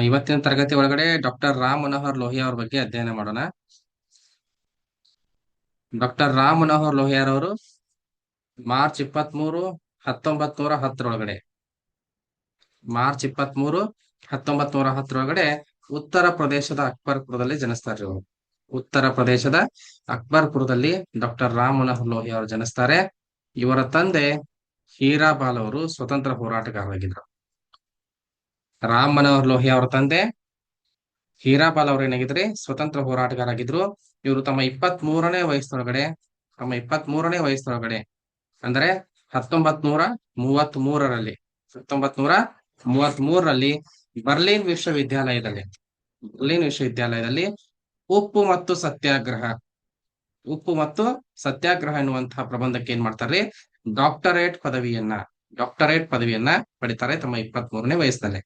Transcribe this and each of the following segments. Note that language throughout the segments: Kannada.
ಇವತ್ತಿನ ತರಗತಿ ಒಳಗಡೆ ಡಾಕ್ಟರ್ ರಾಮ್ ಮನೋಹರ್ ಲೋಹಿಯಾ ಅವ್ರ ಬಗ್ಗೆ ಅಧ್ಯಯನ ಮಾಡೋಣ. ಡಾಕ್ಟರ್ ರಾಮ್ ಮನೋಹರ್ ಲೋಹಿಯಾರವರು ಮಾರ್ಚ್ 23, 1910 ಮಾರ್ಚ್ 23, 1910 ಉತ್ತರ ಪ್ರದೇಶದ ಅಕ್ಬರ್ಪುರದಲ್ಲಿ ಜನಿಸ್ತಾರೆ ಇವರು. ಉತ್ತರ ಪ್ರದೇಶದ ಅಕ್ಬರ್ಪುರದಲ್ಲಿ ಡಾಕ್ಟರ್ ರಾಮ್ ಮನೋಹರ್ ಲೋಹಿಯಾ ಅವರು ಜನಿಸ್ತಾರೆ. ಇವರ ತಂದೆ ಹೀರಾಬಾಲ್ ಅವರು ಸ್ವತಂತ್ರ ಹೋರಾಟಗಾರರಾಗಿದ್ರು. ರಾಮ್ ಮನೋಹರ್ ಲೋಹಿಯಾ ಅವರ ತಂದೆ ಹೀರಾಬಾಲ್ ಅವರು ಏನಾಗಿದ್ರಿ, ಸ್ವತಂತ್ರ ಹೋರಾಟಗಾರಾಗಿದ್ರು. ಇವರು ತಮ್ಮ ಇಪ್ಪತ್ತ್ ಮೂರನೇ ವಯಸ್ಸೊಳಗಡೆ ಅಂದ್ರೆ 1933ರಲ್ಲಿ 1933ರಲ್ಲಿ ಬರ್ಲಿನ್ ವಿಶ್ವವಿದ್ಯಾಲಯದಲ್ಲಿ ಬರ್ಲಿನ್ ವಿಶ್ವವಿದ್ಯಾಲಯದಲ್ಲಿ ಉಪ್ಪು ಮತ್ತು ಸತ್ಯಾಗ್ರಹ ಉಪ್ಪು ಮತ್ತು ಸತ್ಯಾಗ್ರಹ ಎನ್ನುವಂತಹ ಪ್ರಬಂಧಕ್ಕೆ ಏನ್ ಮಾಡ್ತಾರೆ, ಡಾಕ್ಟರೇಟ್ ಪದವಿಯನ್ನ ಡಾಕ್ಟರೇಟ್ ಪದವಿಯನ್ನ ಪಡಿತಾರೆ ತಮ್ಮ 23ನೇ ವಯಸ್ಸಿನಲ್ಲಿ.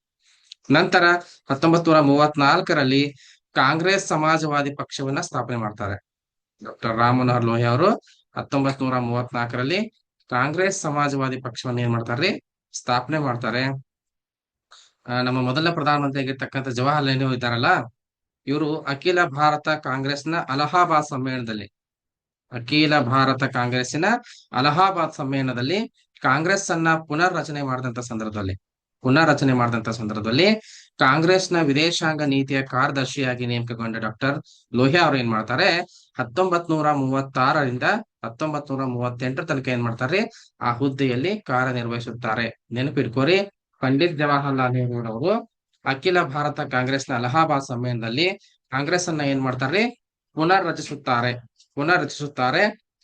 ನಂತರ 1934ರಲ್ಲಿ ಕಾಂಗ್ರೆಸ್ ಸಮಾಜವಾದಿ ಪಕ್ಷವನ್ನ ಸ್ಥಾಪನೆ ಮಾಡ್ತಾರೆ. ಡಾಕ್ಟರ್ ರಾಮ್ ಮನೋಹರ್ ಲೋಹಿಯಾ ಅವರು 1934ರಲ್ಲಿ ಕಾಂಗ್ರೆಸ್ ಸಮಾಜವಾದಿ ಪಕ್ಷವನ್ನ ಏನ್ ಮಾಡ್ತಾರ್ರಿ, ಸ್ಥಾಪನೆ ಮಾಡ್ತಾರೆ. ನಮ್ಮ ಮೊದಲ ಪ್ರಧಾನಮಂತ್ರಿ ಆಗಿರ್ತಕ್ಕಂಥ ಜವಾಹರ್ಲಾಲ್ ನೆಹರು ಇದ್ದಾರಲ್ಲ, ಇವರು ಅಖಿಲ ಭಾರತ ಕಾಂಗ್ರೆಸ್ನ ಅಲಹಾಬಾದ್ ಸಮ್ಮೇಳನದಲ್ಲಿ ಅಖಿಲ ಭಾರತ ಕಾಂಗ್ರೆಸ್ಸಿನ ಅಲಹಾಬಾದ್ ಸಮ್ಮೇಳನದಲ್ಲಿ ಕಾಂಗ್ರೆಸ್ ಅನ್ನ ಪುನರ್ ರಚನೆ ಮಾಡಿದಂತ ಸಂದರ್ಭದಲ್ಲಿ ಕಾಂಗ್ರೆಸ್ನ ವಿದೇಶಾಂಗ ನೀತಿಯ ಕಾರ್ಯದರ್ಶಿಯಾಗಿ ನೇಮಕಗೊಂಡ ಡಾಕ್ಟರ್ ಲೋಹಿಯಾ ಅವರು ಏನ್ ಮಾಡ್ತಾರೆ, 1936ರಿಂದ 1938 ತನಕ ಏನ್ ಮಾಡ್ತಾರೆ, ಆ ಹುದ್ದೆಯಲ್ಲಿ ಕಾರ್ಯನಿರ್ವಹಿಸುತ್ತಾರೆ. ನೆನಪಿಟ್ಕೋರಿ, ಪಂಡಿತ್ ಜವಾಹರ್ಲಾಲ್ ನೆಹರು ಅವರು ಅಖಿಲ ಭಾರತ ಕಾಂಗ್ರೆಸ್ನ ಅಲಹಾಬಾದ್ ಸಮ್ಮೇಳನದಲ್ಲಿ ಕಾಂಗ್ರೆಸ್ ಅನ್ನ ಏನ್ ಮಾಡ್ತಾರೆ, ಪುನರ್ ರಚಿಸುತ್ತಾರೆ.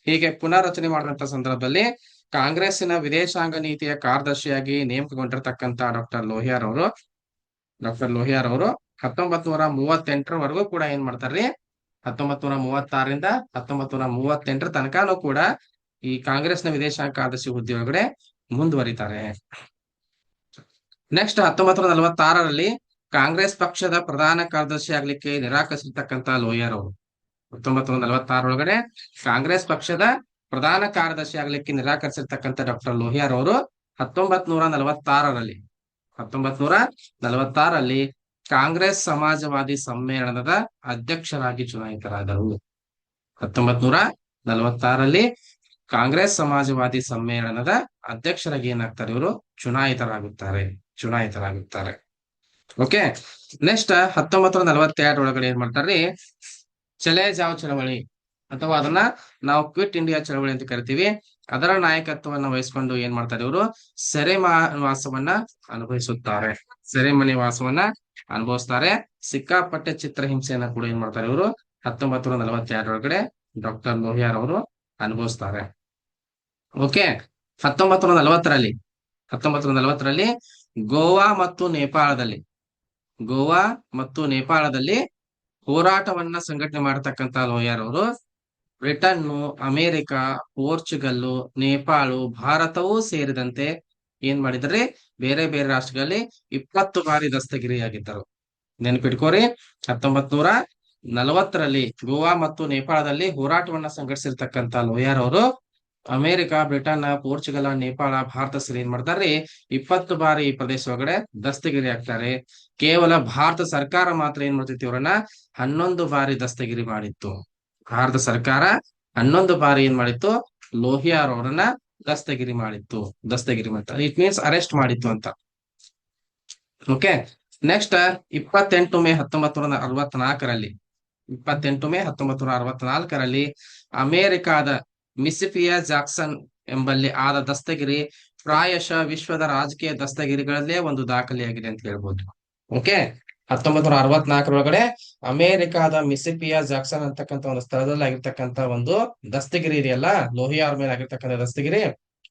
ಹೀಗೆ ಪುನರ್ ರಚನೆ ಮಾಡಿದಂತ ಸಂದರ್ಭದಲ್ಲಿ ಕಾಂಗ್ರೆಸ್ಸಿನ ವಿದೇಶಾಂಗ ನೀತಿಯ ಕಾರ್ಯದರ್ಶಿಯಾಗಿ ನೇಮಕಗೊಂಡಿರ್ತಕ್ಕಂಥ ಡಾಕ್ಟರ್ ಲೋಹಿಯಾರವರು 1938ರವರೆಗೂ ಕೂಡ ಏನ್ ಮಾಡ್ತಾರ್ರಿ, 1936ರಿಂದ 1938 ತನಕನೂ ಕೂಡ ಈ ಕಾಂಗ್ರೆಸ್ನ ವಿದೇಶಾಂಗ ಕಾರ್ಯದರ್ಶಿ ಹುದ್ದೆ ಒಳಗಡೆ ಮುಂದುವರಿತಾರೆ. ನೆಕ್ಸ್ಟ್ 1946ರಲ್ಲಿ ಕಾಂಗ್ರೆಸ್ ಪಕ್ಷದ ಪ್ರಧಾನ ಕಾರ್ಯದರ್ಶಿ ಆಗ್ಲಿಕ್ಕೆ ನಿರಾಕರಿಸಿರ್ತಕ್ಕಂಥ ಲೋಹಿಯಾರವರು 1946 ಕಾಂಗ್ರೆಸ್ ಪಕ್ಷದ ಪ್ರಧಾನ ಕಾರ್ಯದರ್ಶಿ ಆಗ್ಲಿಕ್ಕೆ ನಿರಾಕರಿಸಿರ್ತಕ್ಕಂಥ ಡಾಕ್ಟರ್ ಲೋಹಿಯಾರವರು 1946ರಲ್ಲಿ ಕಾಂಗ್ರೆಸ್ ಸಮಾಜವಾದಿ ಸಮ್ಮೇಳನದ ಅಧ್ಯಕ್ಷರಾಗಿ ಚುನಾಯಿತರಾದರು. 1946ರಲ್ಲಿ ಕಾಂಗ್ರೆಸ್ ಸಮಾಜವಾದಿ ಸಮ್ಮೇಳನದ ಅಧ್ಯಕ್ಷರಾಗಿ ಏನಾಗ್ತಾರೆ, ಇವರು ಚುನಾಯಿತರಾಗುತ್ತಾರೆ. ಓಕೆ, ನೆಕ್ಸ್ಟ್ 1942 ಏನ್ ಮಾಡ್ತಾರ್ರಿ, ಚಲೇ ಜಾವ್ ಚಳವಳಿ ಅಥವಾ ಅದನ್ನ ನಾವು ಕ್ವಿಟ್ ಇಂಡಿಯಾ ಚಳವಳಿ ಅಂತ ಕರಿತೀವಿ. ಅದರ ನಾಯಕತ್ವವನ್ನು ವಹಿಸಿಕೊಂಡು ಏನ್ ಮಾಡ್ತಾರೆ, ಇವರು ಸೆರೆಮನೆವಾಸವನ್ನ ಅನುಭವಿಸ್ತಾರೆ. ಸಿಕ್ಕಾಪಟ್ಟೆ ಚಿತ್ರಹಿಂಸೆಯನ್ನ ಕೂಡ ಏನ್ ಮಾಡ್ತಾರೆ, ಇವರು 1942 ಡಾಕ್ಟರ್ ಲೋಹಿಯಾರ್ ಅವರು ಅನುಭವಿಸ್ತಾರೆ. ಓಕೆ, 1940ರಲ್ಲಿ ಗೋವಾ ಮತ್ತು ನೇಪಾಳದಲ್ಲಿ ಹೋರಾಟವನ್ನ ಸಂಘಟನೆ ಮಾಡತಕ್ಕಂತ ಲೋಹಿಯಾರ್ ಅವರು ಬ್ರಿಟನ್ನು, ಅಮೆರಿಕ, ಪೋರ್ಚುಗಲ್ಲು, ನೇಪಾಳು, ಭಾರತವೂ ಸೇರಿದಂತೆ ಏನ್ ಮಾಡಿದ್ರಿ, ಬೇರೆ ಬೇರೆ ರಾಷ್ಟ್ರಗಳಲ್ಲಿ 20 ಬಾರಿ ದಸ್ತಗಿರಿಯಾಗಿದ್ದರು. ನೆನಪಿಟ್ಕೋರಿ, 1940ರಲ್ಲಿ ಗೋವಾ ಮತ್ತು ನೇಪಾಳದಲ್ಲಿ ಹೋರಾಟವನ್ನ ಸಂಘಟಿಸಿರ್ತಕ್ಕಂಥ ಲೋಹಿಯಾರ್ ಅವರು America, Britain, Portugal, Nepal, Bharat ಸೇರಿ ಏನ್ ಮಾಡ್ತಾರ್ರಿ, 20 ಬಾರಿ ಈ ಪ್ರದೇಶ ಒಳಗಡೆ ದಸ್ತಗಿರಿ ಆಗ್ತಾರೆ. ಕೇವಲ ಭಾರತ ಸರ್ಕಾರ ಮಾತ್ರ ಏನ್ ಮಾಡ್ತಿತ್ತು, ಇವರನ್ನ 11 ಬಾರಿ ದಸ್ತಗಿರಿ ಮಾಡಿತ್ತು. ಭಾರತ ಸರ್ಕಾರ 11 ಬಾರಿ ಏನ್ ಮಾಡಿತ್ತು, ಲೋಹಿಯಾರ್ ಅವರನ್ನ ದಸ್ತಗಿರಿ ಮಾಡಿತ್ತು. ಇಟ್ ಮೀನ್ಸ್ ಅರೆಸ್ಟ್ ಮಾಡಿತ್ತು ಅಂತ. ಓಕೆ, ನೆಕ್ಸ್ಟ್ 28 ಮೇ 1964ರಲ್ಲಿ ಅಮೆರಿಕಾದ ಮಿಸಿಫಿಯಾ ಜಾಕ್ಸನ್ ಎಂಬಲ್ಲಿ ಆದ ದಸ್ತಗಿರಿ ಪ್ರಾಯಶಃ ವಿಶ್ವದ ರಾಜಕೀಯ ದಸ್ತಗಿರಿಗಳಲ್ಲೇ ಒಂದು ದಾಖಲೆಯಾಗಿದೆ ಅಂತ ಹೇಳ್ಬೋದು. ಓಕೆ, 1964 ಅಮೆರಿಕಾದ ಮಿಸಿಫಿಯಾ ಜಾಕ್ಸನ್ ಅಂತಕ್ಕಂಥ ಒಂದು ಸ್ಥಳದಲ್ಲಿ ಆಗಿರ್ತಕ್ಕಂಥ ಒಂದು ದಸ್ತಗಿರಿ ಇದೆಯಲ್ಲ, ಲೋಹಿಯಾರ್ ಮೇಲೆ ಆಗಿರ್ತಕ್ಕಂಥ ದಸ್ತಗಿರಿ,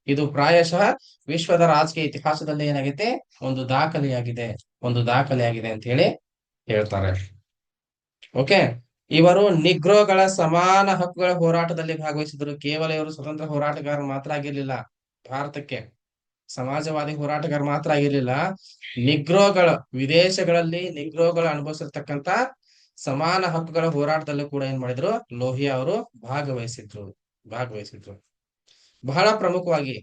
ಇದು ಪ್ರಾಯಶಃ ವಿಶ್ವದ ರಾಜಕೀಯ ಇತಿಹಾಸದಲ್ಲಿ ಏನಾಗೈತೆ, ಒಂದು ದಾಖಲೆಯಾಗಿದೆ ಅಂತ ಹೇಳಿ ಹೇಳ್ತಾರೆ. ಓಕೆ, ಇವರು ನಿಗ್ರೋಗಳ ಸಮಾನ ಹಕ್ಕುಗಳ ಹೋರಾಟದಲ್ಲಿ ಭಾಗವಹಿಸಿದ್ರು. ಕೇವಲ ಇವರು ಸ್ವತಂತ್ರ ಹೋರಾಟಗಾರ ಮಾತ್ರ ಆಗಿರ್ಲಿಲ್ಲ, ಭಾರತಕ್ಕೆ ಸಮಾಜವಾದಿ ಹೋರಾಟಗಾರ ಮಾತ್ರ ಆಗಿರ್ಲಿಲ್ಲ, ವಿದೇಶಗಳಲ್ಲಿ ನಿಗ್ರೋಗಳು ಅನುಭವಿಸಿರ್ತಕ್ಕಂತ ಸಮಾನ ಹಕ್ಕುಗಳ ಹೋರಾಟದಲ್ಲೂ ಕೂಡ ಏನ್ ಮಾಡಿದ್ರು, ಲೋಹಿಯಾ ಅವರು ಭಾಗವಹಿಸಿದ್ರು. ಬಹಳ ಪ್ರಮುಖವಾಗಿ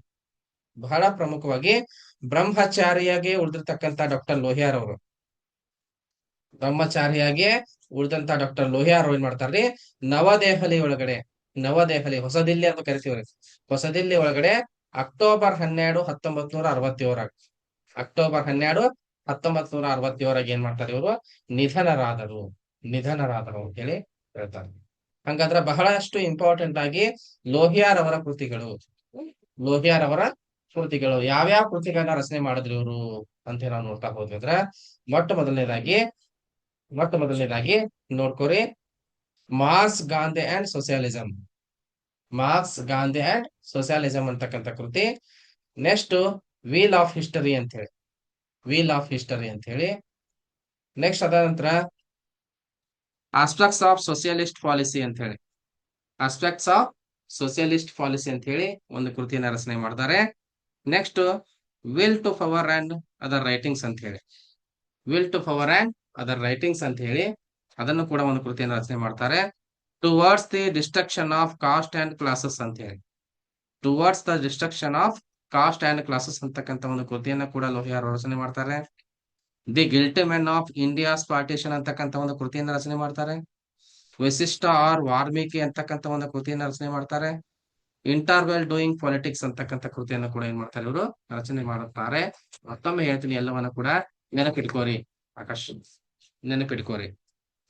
ಬಹಳ ಪ್ರಮುಖವಾಗಿ ಬ್ರಹ್ಮಚಾರಿಯಾಗಿ ಉಳಿದಿರ್ತಕ್ಕಂತ ಡಾಕ್ಟರ್ ಲೋಹಿಯಾರ್ ಅವರು, ಬ್ರಹ್ಮಚಾರಿಯಾಗಿ ಉಳಿದಂತ ಡಾಕ್ಟರ್ ಲೋಹಿಯಾರ್ ಏನ್ ಮಾಡ್ತಾರ್ರಿ, ನವದೆಹಲಿ ಒಳಗಡೆ, ನವದೆಹಲಿ ಹೊಸದಿಲ್ಲಿ ಅಂತ ಕರಿತೀವ್ರಿ, ಹೊಸದಿಲ್ಲಿ ಒಳಗಡೆ ಅಕ್ಟೋಬರ್ 12, 1967, ಅಕ್ಟೋಬರ್ 12, 1967 ಏನ್ ಮಾಡ್ತಾರೆ ಇವರು, ನಿಧನರಾದರು, ನಿಧನರಾದರು ಅಂತ ಹೇಳಿ ಹೇಳ್ತಾರೆ. ಹಂಗಂದ್ರ ಬಹಳಷ್ಟು ಇಂಪಾರ್ಟೆಂಟ್ ಆಗಿ ಲೋಹಿಯಾರ್ ಅವರ ಕೃತಿಗಳು, ಲೋಹಿಯಾರ್ ಅವರ ಕೃತಿಗಳು ಯಾವ್ಯಾವ ಕೃತಿಗಳನ್ನ ರಚನೆ ಮಾಡಿದ್ರು ಇವರು ಅಂತ ನಾವು ನೋಡ್ತಾ ಹೋದ್ರೆ, ಮೊಟ್ಟ ಮೊದಲನೇದಾಗಿ ಮೊಟ್ಟ ಮೊದಲನೇದಾಗಿ ನೋಡ್ಕೋರಿ, Marx Gandhi and socialism, Marx Gandhi and socialism ಅಂತಕ್ಕಂಥ ಕೃತಿ. ನೆಕ್ಸ್ಟ್ ವೀಲ್ ಆಫ್ ಹಿಸ್ಟರಿ ಅಂತ ಹೇಳಿ, ವೀಲ್ ಆಫ್ ಹಿಸ್ಟರಿ ಅಂತ ಹೇಳಿ. ನೆಕ್ಸ್ಟ್ ಅದ ನಂತರ ಆಸ್ಪೆಕ್ಟ್ಸ್ ಆಫ್ ಸೋಷಿಯಲಿಸ್ಟ್ ಪಾಲಿಸಿ ಅಂತ ಹೇಳಿ, ಆಸ್ಪೆಕ್ಟ್ಸ್ ಆಫ್ ಸೋಷಿಯಲಿಸ್ಟ್ ಪಾಲಿಸಿ ಅಂತ ಹೇಳಿ ಒಂದು ಕೃತಿಯನ್ನ ರಚನೆ ಮಾಡ್ತಾರೆ. Next will to power and other writings ಅಂತ ಹೇಳಿ, will to power and other writings ಅಂತ ಹೇಳಿ ಅದನ್ನು ಕೂಡ ಒಂದು ಕೃತಿಯನ್ನು ರಚನೆ ಮಾಡ್ತಾರೆ. Towards the destruction of caste and classes ಅಂತ ಹೇಳಿ, towards the destruction of caste and classes ಅಂತಕ್ಕಂಥ ಒಂದು ಕೃತಿಯನ್ನ ಕೂಡ ಲೋಹಿಯಾರ್ ರಚನೆ ಮಾಡ್ತಾರೆ. The guilty men of India's partition ಅಂತಕ್ಕಂಥ ಒಂದು ಕೃತಿಯನ್ನ ರಚನೆ ಮಾಡ್ತಾರೆ. ವೈಶಿಷ್ಟ ಆರ್ ವಾಲ್ಮೀಕಿ ಅಂತಕ್ಕಂಥ ಒಂದು ಕೃತಿಯನ್ನ ರಚನೆ ಮಾಡ್ತಾರೆ. ಇಂಟರ್ವೆಲ್ ಡೂಯಿಂಗ್ ಪಾಲಿಟಿಕ್ಸ್ ಅಂತಕ್ಕಂಥ ಕೃತಿಯನ್ನು ಕೂಡ ಏನ್ ಮಾಡ್ತಾರೆ ಇವರು ರಚನೆ ಮಾಡುತ್ತಾರೆ. ಮತ್ತೊಮ್ಮೆ ಹೇಳ್ತೀನಿ, ಎಲ್ಲವನ್ನ ಕೂಡ ನೆನಪಿಟ್ಕೋರಿ. ಆಕಾಶ್ ನೆನಪಿಟ್ಕೋರಿ,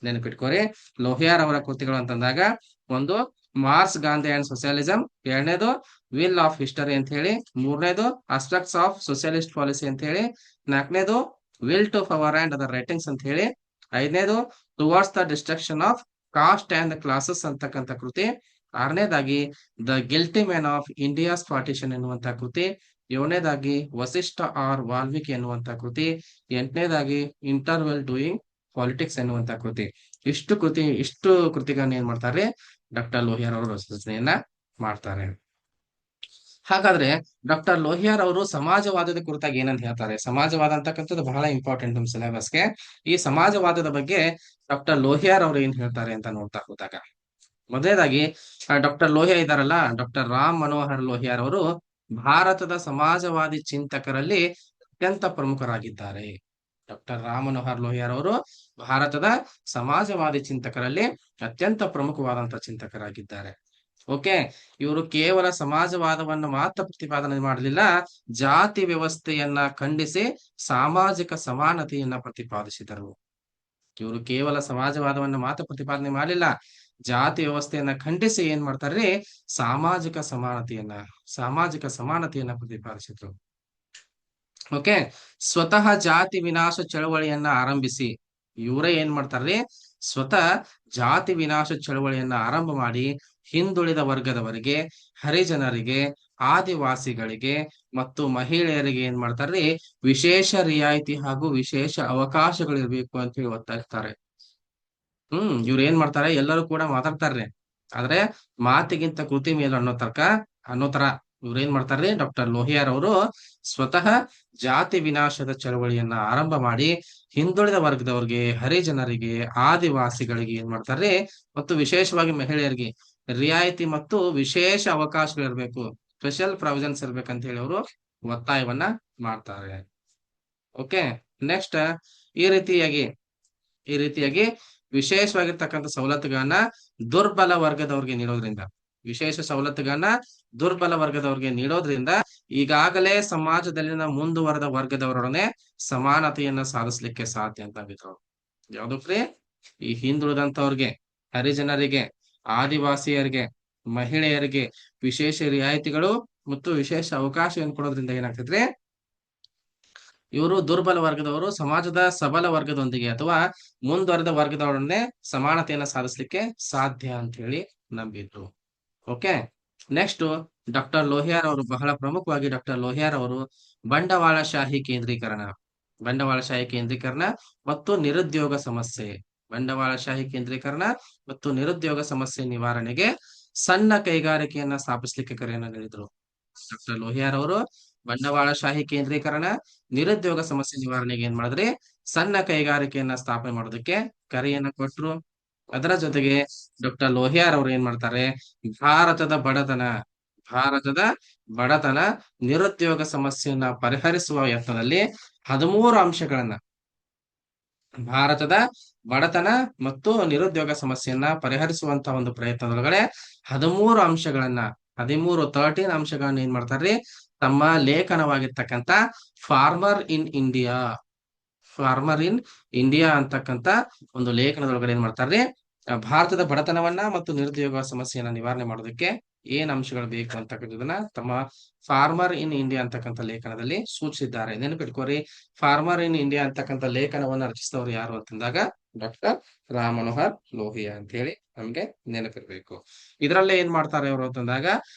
ನೆನಪಿಟ್ಕೋರಿ. ಲೋಹಿಯಾರ್ ಅವರ ಕೃತಿಗಳು ಅಂತಂದಾಗ ಒಂದು ಮಾರ್ಕ್ಸ್ ಗಾಂಧಿ ಅಂಡ್ ಸೋಷಿಯಲಿಸಂ, ಎರಡನೇದು ವಿಲ್ ಆಫ್ ಹಿಸ್ಟರಿ ಅಂತ ಹೇಳಿ, ಮೂರನೇದು ಆಸ್ಪೆಕ್ಟ್ಸ್ ಆಫ್ ಸೋಷಿಯಲಿಸ್ಟ್ ಪಾಲಿಸಿ ಅಂತ ಹೇಳಿ, ನಾಲ್ಕನೇದು will to power and other writings ಅಂತ ಹೇಳಿ, ಐದನೇದು towards the destruction of caste and classes ಅಂತಕ್ಕಂಥ ಕೃತಿ, ಆರನೇದಾಗಿ the guilty man of India's partition ಎನ್ನುವಂತ ಕೃತಿ, ಏಳನೇದಾಗಿ ವಸಿಷ್ಠ ಆರ್ ವಾಲ್ಮೀಕಿ ಎನ್ನುವಂತ ಕೃತಿ, ಎಂಟನೇದಾಗಿ ಇಂಟರ್ವೆಲ್ ಡೂಯಿಂಗ್ ಪಾಲಿಟಿಕ್ಸ್ ಎನ್ನುವಂತ ಕೃತಿ. ಇಷ್ಟು ಕೃತಿಗಳನ್ನ ಏನ್ ಮಾಡ್ತಾರೆ ಡಾಕ್ಟರ್ ಲೋಹಿಯಾರ್ ಅವರು ರಚನೆಯನ್ನ ಮಾಡ್ತಾರೆ. ಹಾಗಾದ್ರೆ ಡಾಕ್ಟರ್ ಲೋಹಿಯಾರ್ ಅವರು ಸಮಾಜವಾದದ ಕುರಿತಾಗಿ ಏನಂತ ಹೇಳ್ತಾರೆ? ಸಮಾಜವಾದ ಅಂತಕ್ಕಂಥದ್ದು ಬಹಳ ಇಂಪಾರ್ಟೆಂಟ್ ನಮ್ಮ ಸಿಲೆಬಸ್ಗೆ. ಈ ಸಮಾಜವಾದದ ಬಗ್ಗೆ ಡಾಕ್ಟರ್ ಲೋಹಿಯಾರ್ ಅವರು ಏನ್ ಹೇಳ್ತಾರೆ ಅಂತ ನೋಡ್ತಾ ಹೋದಾಗ, ಮೊದಲನೇದಾಗಿ ಡಾಕ್ಟರ್ ಲೋಹಿಯಾ ಇದಾರಲ್ಲ, ಡಾಕ್ಟರ್ ರಾಮ್ ಮನೋಹರ್ ಲೋಹಿಯಾರ್ ಅವರು ಭಾರತದ ಸಮಾಜವಾದಿ ಚಿಂತಕರಲ್ಲಿ ಅತ್ಯಂತ ಪ್ರಮುಖರಾಗಿದ್ದಾರೆ. ಡಾಕ್ಟರ್ ರಾಮ್ ಮನೋಹರ್ ಲೋಹಿಯಾರ್ ಅವರು ಭಾರತದ ಸಮಾಜವಾದಿ ಚಿಂತಕರಲ್ಲಿ ಅತ್ಯಂತ ಪ್ರಮುಖವಾದಂತಹ ಚಿಂತಕರಾಗಿದ್ದಾರೆ. ಓಕೆ, ಇವರು ಕೇವಲ ಸಮಾಜವಾದವನ್ನು ಮಾತ್ರ ಪ್ರತಿಪಾದನೆ ಮಾಡಲಿಲ್ಲ, ಜಾತಿ ವ್ಯವಸ್ಥೆಯನ್ನ ಖಂಡಿಸಿ ಸಾಮಾಜಿಕ ಸಮಾನತೆಯನ್ನ ಪ್ರತಿಪಾದಿಸಿದರು. ಇವರು ಕೇವಲ ಸಮಾಜವಾದವನ್ನು ಮಾತ್ರ ಪ್ರತಿಪಾದನೆ ಮಾಡಲಿಲ್ಲ, ಜಾತಿ ವ್ಯವಸ್ಥೆಯನ್ನ ಖಂಡಿಸಿ ಏನ್ ಮಾಡ್ತಾರ್ರಿ, ಸಾಮಾಜಿಕ ಸಮಾನತೆಯನ್ನ ಪ್ರತಿಪಾದಿಸಿದ್ರು. ಓಕೆ, ಸ್ವತಃ ಜಾತಿ ವಿನಾಶ ಚಳವಳಿಯನ್ನ ಆರಂಭಿಸಿ ಇವರೇ ಏನ್ ಮಾಡ್ತಾರ್ರಿ, ಸ್ವತಃ ಜಾತಿ ವಿನಾಶ ಚಳವಳಿಯನ್ನ ಆರಂಭ ಮಾಡಿ ಹಿಂದುಳಿದ ವರ್ಗದವರಿಗೆ, ಹರಿಜನರಿಗೆ, ಆದಿವಾಸಿಗಳಿಗೆ ಮತ್ತು ಮಹಿಳೆಯರಿಗೆ ಏನ್ ಮಾಡ್ತಾರ್ರಿ, ವಿಶೇಷ ರಿಯಾಯಿತಿ ಹಾಗೂ ವಿಶೇಷ ಅವಕಾಶಗಳಿರ್ಬೇಕು ಅಂತ ಹೇಳಿ ಒತ್ತಾಯಿಸ್ತಾರೆ. ಇವ್ರು ಏನ್ ಮಾಡ್ತಾರೆ, ಎಲ್ಲರೂ ಕೂಡ ಮಾತಾಡ್ತಾರ್ರಿ, ಆದ್ರೆ ಮಾತಿಗಿಂತ ಕೃತಿ ಮೇಲೆ ಅನ್ನೋ ತರ ಇವ್ರು ಏನ್ ಮಾಡ್ತಾರ್ರಿ, ಡಾಕ್ಟರ್ ಲೋಹಿಯಾರ್ ಅವರು ಸ್ವತಃ ಜಾತಿ ವಿನಾಶದ ಚಳವಳಿಯನ್ನ ಆರಂಭ ಮಾಡಿ ಹಿಂದುಳಿದ ವರ್ಗದವ್ರಿಗೆ, ಹರಿಜನರಿಗೆ, ಆದಿವಾಸಿಗಳಿಗೆ ಏನ್ ಮಾಡ್ತಾರ್ರಿ, ಮತ್ತು ವಿಶೇಷವಾಗಿ ಮಹಿಳೆಯರಿಗೆ ರಿಯಾಯಿತಿ ಮತ್ತು ವಿಶೇಷ ಅವಕಾಶಗಳಿರ್ಬೇಕು, ಸ್ಪೆಷಲ್ ಪ್ರಾವಿಷನ್ಸ್ ಇರ್ಬೇಕಂತ ಹೇಳಿ ಅವರು ಒತ್ತಾಯವನ್ನ ಮಾಡ್ತಾರೆ. ಓಕೆ, ನೆಕ್ಸ್ಟ್ ಈ ರೀತಿಯಾಗಿ ವಿಶೇಷವಾಗಿರ್ತಕ್ಕಂಥ ಸವಲತ್ತುಗಳನ್ನ ದುರ್ಬಲ ವರ್ಗದವ್ರಿಗೆ ನೀಡೋದ್ರಿಂದ, ವಿಶೇಷ ಸವಲತ್ತುಗಳನ್ನ ದುರ್ಬಲ ವರ್ಗದವ್ರಿಗೆ ನೀಡೋದ್ರಿಂದ ಈಗಾಗಲೇ ಸಮಾಜದಲ್ಲಿನ ಮುಂದುವರೆದ ವರ್ಗದವರೊಡನೆ ಸಮಾನತೆಯನ್ನ ಸಾಧಿಸ್ಲಿಕ್ಕೆ ಸಾಧ್ಯ ಅಂತ ಬಿದ್ರು. ಯಾವ್ದಕ್ರಿ? ಈ ಹಿಂದುಳಿದಂತವ್ರಿಗೆ, ಹರಿಜನರಿಗೆ, ಆದಿವಾಸಿಯರಿಗೆ, ಮಹಿಳೆಯರಿಗೆ ವಿಶೇಷ ರಿಯಾಯಿತಿಗಳು ಮತ್ತು ವಿಶೇಷ ಅವಕಾಶವನ್ನು ಕೊಡೋದ್ರಿಂದ ಏನಾಗ್ತೈತ್ರಿ, ಇವರು ದುರ್ಬಲ ವರ್ಗದವರು ಸಮಾಜದ ಸಬಲ ವರ್ಗದೊಂದಿಗೆ ಅಥವಾ ಮುಂದುವರೆದ ವರ್ಗದವರನ್ನೇ ಸಮಾನತೆಯನ್ನ ಸಾಧಿಸ್ಲಿಕ್ಕೆ ಸಾಧ್ಯ ಅಂತ ಹೇಳಿ ನಂಬಿದ್ರು. ಓಕೆ, ನೆಕ್ಸ್ಟ್ ಡಾಕ್ಟರ್ ಲೋಹಿಯಾರ್ ಅವರು ಬಹಳ ಪ್ರಮುಖವಾಗಿ ಡಾಕ್ಟರ್ ಲೋಹಿಯಾರ್ ಅವರು ಬಂಡವಾಳಶಾಹಿ ಕೇಂದ್ರೀಕರಣ ಮತ್ತು ನಿರುದ್ಯೋಗ ಸಮಸ್ಯೆ, ಮತ್ತು ನಿರುದ್ಯೋಗ ಸಮಸ್ಯೆ ನಿವಾರಣೆಗೆ ಸಣ್ಣ ಕೈಗಾರಿಕೆಯನ್ನ ಸ್ಥಾಪಿಸ್ಲಿಕ್ಕೆ ಕರೆಯನ್ನ ನೀಡಿದ್ರು. ಡಾಕ್ಟರ್ ಲೋಹಿಯಾರ್ ಅವರು ಬಂಡವಾಳಶಾಹಿ ಕೇಂದ್ರೀಕರಣ, ನಿರುದ್ಯೋಗ ಸಮಸ್ಯೆ ನಿವಾರಣೆಗೆ ಏನ್ ಮಾಡಿದ್ರಿ, ಸಣ್ಣ ಕೈಗಾರಿಕೆಯನ್ನ ಸ್ಥಾಪನೆ ಮಾಡೋದಕ್ಕೆ ಕರೆಯನ್ನ ಕೊಟ್ರು. ಅದರ ಜೊತೆಗೆ ಡಾಕ್ಟರ್ ಲೋಹಿಯಾರ್ ಅವರು ಏನ್ ಮಾಡ್ತಾರೆ, ಭಾರತದ ಬಡತನ ನಿರುದ್ಯೋಗ ಸಮಸ್ಯೆಯನ್ನ ಪರಿಹರಿಸುವ ಯತ್ನದಲ್ಲಿ 13 ಅಂಶಗಳನ್ನ, ಭಾರತದ ಬಡತನ ಮತ್ತು ನಿರುದ್ಯೋಗ ಸಮಸ್ಯೆಯನ್ನ ಪರಿಹರಿಸುವಂತಹ ಒಂದು ಪ್ರಯತ್ನದೊಳಗಡೆ 13 ಅಂಶಗಳನ್ನ, 13 ಅಂಶಗಳನ್ನ ಏನ್ ಮಾಡ್ತಾರ್ರಿ, ತಮ್ಮ ಲೇಖನವಾಗಿರ್ತಕ್ಕಂಥ farmer in India, farmer in India ಅಂತಕ್ಕಂಥ ಒಂದು ಲೇಖನದೊಳಗಡೆ ಏನ್ ಮಾಡ್ತಾರ್ರಿ, ಭಾರತದ ಬಡತನವನ್ನ ಮತ್ತು ನಿರುದ್ಯೋಗ ಸಮಸ್ಯೆಯನ್ನ ನಿವಾರಣೆ ಮಾಡೋದಕ್ಕೆ ಏನ್ ಅಂಶಗಳು ಬೇಕು ಅಂತಕ್ಕಂಥದನ್ನ ತಮ್ಮ ಫಾರ್ಮರ್ ಇನ್ ಇಂಡಿಯಾ ಅಂತಕ್ಕಂಥ ಲೇಖನದಲ್ಲಿ ಸೂಚಿಸಿದ್ದಾರೆ. ನೆನಪಿಟ್ಕೋರಿ, ಫಾರ್ಮರ್ ಇನ್ ಇಂಡಿಯಾ ಅಂತಕ್ಕಂಥ ಲೇಖನವನ್ನ ರಚಿಸಿದವರು ಯಾರು ಅಂತಂದಾಗ ಡಾಕ್ಟರ್ ರಾಮ್ ಮನೋಹರ್ ಲೋಹಿಯಾ ಅಂತ ಹೇಳಿ ನಮ್ಗೆ ನೆನಪಿರ್ಬೇಕು. ಇದರಲ್ಲೇ ಏನ್ ಮಾಡ್ತಾರೆ ಅವರು ಅಂತಂದಾಗ,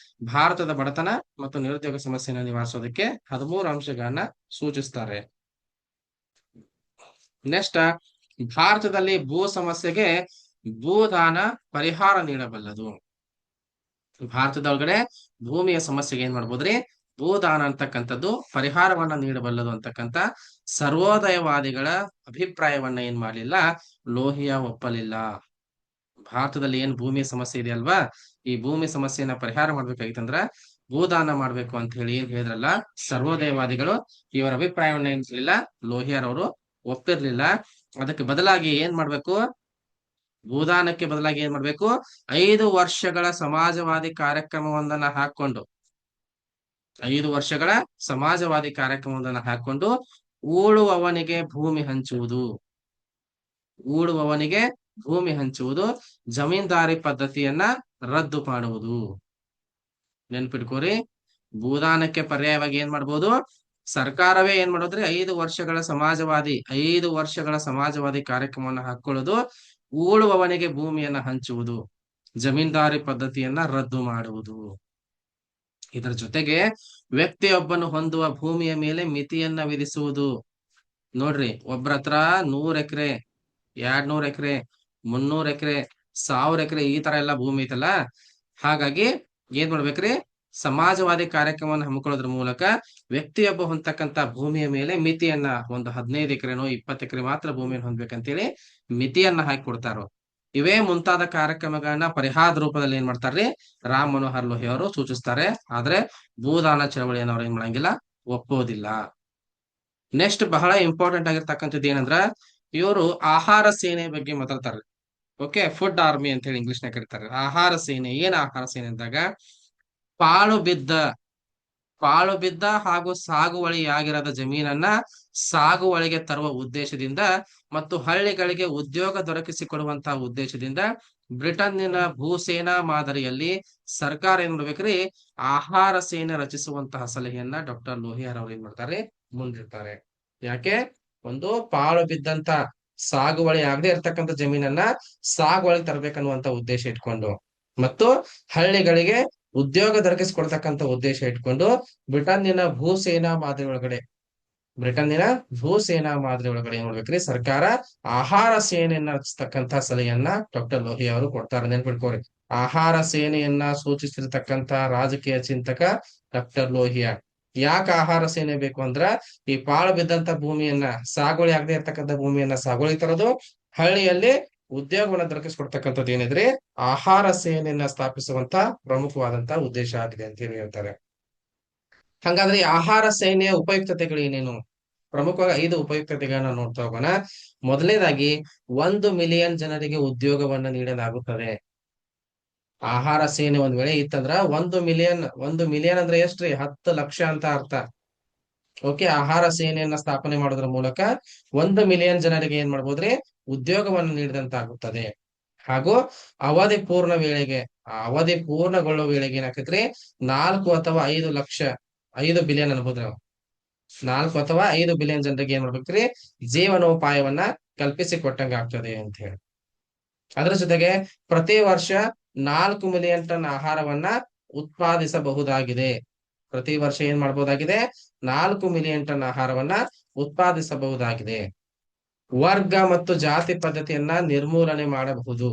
ಭಾರತದ ಬಡತನ ಮತ್ತು ನಿರುದ್ಯೋಗ ಸಮಸ್ಯೆಯನ್ನ ನಿವಾರಿಸೋದಕ್ಕೆ 13 ಅಂಶಗಳನ್ನ ಸೂಚಿಸ್ತಾರೆ. ನೆಕ್ಸ್ಟ್, ಭಾರತದಲ್ಲಿ ಭೂ ಸಮಸ್ಯೆಗೆ ಭೂದಾನ ಪರಿಹಾರ ನೀಡಬಲ್ಲದು. ಭಾರತದೊಳಗಡೆ ಭೂಮಿಯ ಸಮಸ್ಯೆಗೆ ಏನ್ ಮಾಡ್ಬೋದ್ರಿ, ಭೂದಾನ ಅಂತಕ್ಕಂಥದ್ದು ಪರಿಹಾರವನ್ನ ನೀಡಬಲ್ಲದು ಅಂತಕ್ಕಂಥ ಸರ್ವೋದಯವಾದಿಗಳ ಅಭಿಪ್ರಾಯವನ್ನ ಏನ್ ಮಾಡ್ಲಿಲ್ಲ, ಲೋಹಿಯಾ ಒಪ್ಪಲಿಲ್ಲ. ಭಾರತದಲ್ಲಿ ಏನ್ ಭೂಮಿಯ ಸಮಸ್ಯೆ ಇದೆ ಅಲ್ವಾ, ಈ ಭೂಮಿ ಸಮಸ್ಯೆಯನ್ನ ಪರಿಹಾರ ಮಾಡ್ಬೇಕಾಗಿತ್ತಂದ್ರ ಭೂದಾನ ಮಾಡ್ಬೇಕು ಅಂತ ಹೇಳಿ ಏನ್ ಹೇಳಿದ್ರಲ್ಲ ಸರ್ವೋದಯವಾದಿಗಳು, ಇವರ ಅಭಿಪ್ರಾಯವನ್ನ ಏನಿರ್ಲಿಲ್ಲ, ಲೋಹಿಯಾರವರು ಒಪ್ಪಿರ್ಲಿಲ್ಲ. ಅದಕ್ಕೆ ಬದಲಾಗಿ ಏನ್ ಮಾಡ್ಬೇಕು, ಭೂದಾನಕ್ಕೆ ಬದಲಾಗಿ ಏನ್ ಮಾಡ್ಬೇಕು, 5 ವರ್ಷಗಳ ಸಮಾಜವಾದಿ ಕಾರ್ಯಕ್ರಮವೊಂದನ್ನ ಹಾಕೊಂಡು, 5 ವರ್ಷಗಳ ಸಮಾಜವಾದಿ ಕಾರ್ಯಕ್ರಮವೊಂದನ್ನ ಹಾಕೊಂಡು ಉಳುವವನಿಗೆ ಭೂಮಿ ಹಂಚುವುದು, ಉಳುವವನಿಗೆ ಭೂಮಿ ಹಂಚುವುದು, ಜಮೀನ್ದಾರಿ ಪದ್ಧತಿಯನ್ನ ರದ್ದು ಮಾಡುವುದು. ನೆನ್ಪಿಟ್ಕೋರಿ, ಭೂದಾನಕ್ಕೆ ಪರ್ಯಾಯವಾಗಿ ಏನ್ ಮಾಡ್ಬೋದು, ಸರ್ಕಾರವೇ ಏನ್ ಮಾಡೋದ್ರಿ, 5 ವರ್ಷಗಳ ಸಮಾಜವಾದಿ ಕಾರ್ಯಕ್ರಮವನ್ನ ಹಾಕೊಳ್ಳೋದು, ಉಳುವವನಿಗೆ ಭೂಮಿಯನ್ನ ಹಂಚುವುದು, ಜಮೀನ್ದಾರಿ ಪದ್ಧತಿಯನ್ನ ರದ್ದು ಮಾಡುವುದು. ಇದರ ಜೊತೆಗೆ ವ್ಯಕ್ತಿಯೊಬ್ಬನು ಹೊಂದುವ ಭೂಮಿಯ ಮೇಲೆ ಮಿತಿಯನ್ನ ವಿಧಿಸುವುದು. ನೋಡ್ರಿ, ಒಬ್ರ ಹತ್ರ 100 ಎಕರೆ, 200 ಎಕರೆ, 300 ಎಕರೆ, 1000 ಎಕರೆ ಈ ತರ ಎಲ್ಲ ಭೂಮಿ ಐತಲ್ಲ, ಹಾಗಾಗಿ ಏನ್ ಮಾಡ್ಬೇಕ್ರಿ, ಸಮಾಜವಾದಿ ಕಾರ್ಯಕ್ರಮವನ್ನು ಹಮ್ಮಿಕೊಳ್ಳೋದ್ರ ಮೂಲಕ ವ್ಯಕ್ತಿಯೊಬ್ಬ ಹೊಂದತಕ್ಕಂತ ಭೂಮಿಯ ಮೇಲೆ ಮಿತಿಯನ್ನ, ಒಂದು 15 ಎಕರೆನೋ 20 ಎಕರೆ ಮಾತ್ರ ಭೂಮಿಯನ್ನು ಹೊಂದ್ಬೇಕಂತೇಳಿ ಮಿತಿಯನ್ನ ಹಾಕಿ ಕೊಡ್ತಾರೋ. ಇವೇ ಮುಂತಾದ ಕಾರ್ಯಕ್ರಮಗಳನ್ನ ಪರಿಹಾರದ ರೂಪದಲ್ಲಿ ಏನ್ ಮಾಡ್ತಾರ್ರಿ, ರಾಮ್ ಮನೋಹರ್ ಲೋಹಿಯಾ ಅವರು ಸೂಚಿಸ್ತಾರೆ. ಆದ್ರೆ ಭೂದಾನ ಚಳವಳಿಯನ್ನು ಅವ್ರು ಏನ್ ಮಾಡಂಗಿಲ್ಲ, ಒಪ್ಪೋದಿಲ್ಲ. ನೆಕ್ಸ್ಟ್, ಬಹಳ ಇಂಪಾರ್ಟೆಂಟ್ ಆಗಿರ್ತಕ್ಕಂಥದ್ದು ಏನಂದ್ರ, ಇವರು ಆಹಾರ ಸೇನೆ ಬಗ್ಗೆ ಮಾತಾಡ್ತಾರೆ. ಓಕೆ, ಫುಡ್ ಆರ್ಮಿ ಅಂತ ಹೇಳಿ ಇಂಗ್ಲಿಷ್ ನ ಕರೀತಾರೆ. ಆಹಾರ ಸೇನೆ, ಏನ್ ಆಹಾರ ಸೇನೆ ಅಂದಾಗ, ಪಾಳು ಬಿದ್ದ ಹಾಗೂ ಸಾಗುವಳಿಯಾಗಿರದ ಜಮೀನನ್ನ ಸಾಗುವಳಿಗೆ ತರುವ ಉದ್ದೇಶದಿಂದ ಮತ್ತು ಹಳ್ಳಿಗಳಿಗೆ ಉದ್ಯೋಗ ದೊರಕಿಸಿಕೊಡುವಂತಹ ಉದ್ದೇಶದಿಂದ ಬ್ರಿಟನ್ನಿನ ಭೂಸೇನಾ ಮಾದರಿಯಲ್ಲಿ ಸರ್ಕಾರ ಏನ್ ಮಾಡ್ಬೇಕ್ರಿ, ಆಹಾರ ಸೇನೆ ರಚಿಸುವಂತಹ ಸಲಹೆಯನ್ನ ಡಾಕ್ಟರ್ ಲೋಹಿಯಾರ್ ಅವ್ರು ಏನ್ ಮಾಡ್ತಾರೆ, ಮುಂದಿರ್ತಾರೆ. ಯಾಕೆ, ಒಂದು ಪಾಳು ಬಿದ್ದಂತ ಸಾಗುವಳಿ ಆಗದೆ ಇರ್ತಕ್ಕಂಥ ಜಮೀನನ್ನ ಸಾಗುವಳಿ ತರಬೇಕನ್ನುವಂತ ಉದ್ದೇಶ ಇಟ್ಕೊಂಡು, ಮತ್ತು ಹಳ್ಳಿಗಳಿಗೆ ಉದ್ಯೋಗ ದೊರಕಿಸಿಕೊಡ್ತಕ್ಕಂಥ ಉದ್ದೇಶ ಇಟ್ಕೊಂಡು ಬ್ರಿಟನ್ನಿನ ಭೂಸೇನಾ ಮಾದರಿ ಒಳಗಡೆ ಏನ್ ಮಾಡ್ಬೇಕ್ರಿ, ಸರ್ಕಾರ ಆಹಾರ ಸೇನೆಯನ್ನ ರಚಿಸ್ತಕ್ಕಂಥ ಸಲಹೆಯನ್ನ ಡಾಕ್ಟರ್ ಲೋಹಿಯಾ ಅವರು ಕೊಡ್ತಾರೆ. ನೆನ್ಪಿಟ್ಕೋರಿ, ಆಹಾರ ಸೇನೆಯನ್ನ ಸೂಚಿಸಿರ್ತಕ್ಕಂಥ ರಾಜಕೀಯ ಚಿಂತಕ ಡಾಕ್ಟರ್ ಲೋಹಿಯಾ. ಯಾಕೆ ಆಹಾರ ಸೇನೆ ಬೇಕು ಅಂದ್ರ, ಈ ಪಾಳು ಬಿದ್ದಂತ ಭೂಮಿಯನ್ನ, ಸಾಗುವಳಿ ಆಗದೆ ಇರ್ತಕ್ಕಂಥ ಭೂಮಿಯನ್ನ ಸಾಗುವಳಿ ತರೋದು, ಹಳ್ಳಿಯಲ್ಲಿ ಉದ್ಯೋಗವನ್ನ ದೊರಕಿಸ್ಕೊಡ್ತಕ್ಕಂಥದ್ದು ಏನಿದ್ರೆ ಆಹಾರ ಸೇನೆಯನ್ನ ಸ್ಥಾಪಿಸುವಂತ ಪ್ರಮುಖವಾದಂತ ಉದ್ದೇಶ ಆಗಿದೆ ಅಂತ ಹೇಳಿ ಹೇಳ್ತಾರೆ. ಹಾಗಾದ್ರೆ ಈ ಆಹಾರ ಸೇನೆಯ ಉಪಯುಕ್ತತೆಗಳು ಏನೇನು, ಪ್ರಮುಖವಾಗಿ 5 ಉಪಯುಕ್ತತೆಗಳನ್ನ ನೋಡ್ತಾ ಹೋಗೋಣ. ಮೊದಲನೇದಾಗಿ, 1 ಮಿಲಿಯನ್ ಜನರಿಗೆ ಉದ್ಯೋಗವನ್ನ ನೀಡಲಾಗುತ್ತದೆ. ಆಹಾರ ಸೇನೆ ಒಂದ್ ವೇಳೆ ಇತ್ತಂದ್ರ 1 ಮಿಲಿಯನ್ ಅಂದ್ರೆ ಎಷ್ಟ್ರಿ, 10 ಲಕ್ಷ ಅಂತ ಅರ್ಥ. ಓಕೆ, ಆಹಾರ ಸೇನೆಯನ್ನ ಸ್ಥಾಪನೆ ಮಾಡೋದ್ರ ಮೂಲಕ 1 ಮಿಲಿಯನ್ ಜನರಿಗೆ ಏನ್ ಮಾಡ್ಬೋದ್ರಿ, ಉದ್ಯೋಗವನ್ನು ನೀಡಿದಂತಾಗುತ್ತದೆ. ಹಾಗೂ ಅವಧಿ ಪೂರ್ಣಗೊಳ್ಳುವ ವೇಳೆಗೆ ಏನಾಕತ್ರಿ, 4 ಅಥವಾ 5 ಲಕ್ಷ, 5 ಬಿಲಿಯನ್ ಅನ್ಬೋದ್ರಿ, 4 ಅಥವಾ 5 ಬಿಲಿಯನ್ ಜನರಿಗೆ ಏನ್ ಮಾಡ್ಬೇಕ್ರಿ, ಜೀವನೋಪಾಯವನ್ನ ಕಲ್ಪಿಸಿ ಕೊಟ್ಟಂಗ ಆಗ್ತದೆ ಅಂತ ಹೇಳಿ. ಅದರ ಜೊತೆಗೆ ಪ್ರತಿ ವರ್ಷ 4 ಮಿಲಿಯನ್ ಟನ್ ಆಹಾರವನ್ನ ಉತ್ಪಾದಿಸಬಹುದಾಗಿದೆ. ಪ್ರತಿ ವರ್ಷ ಏನ್ ಮಾಡಬಹುದಾಗಿದೆ, 4 ಮಿಲಿಯನ್ ಟನ್ ಆಹಾರವನ್ನ ಉತ್ಪಾದಿಸಬಹುದಾಗಿದೆ. ವರ್ಗ ಮತ್ತು ಜಾತಿ ಪದ್ಧತಿಯನ್ನ ನಿರ್ಮೂಲನೆ ಮಾಡಬಹುದು.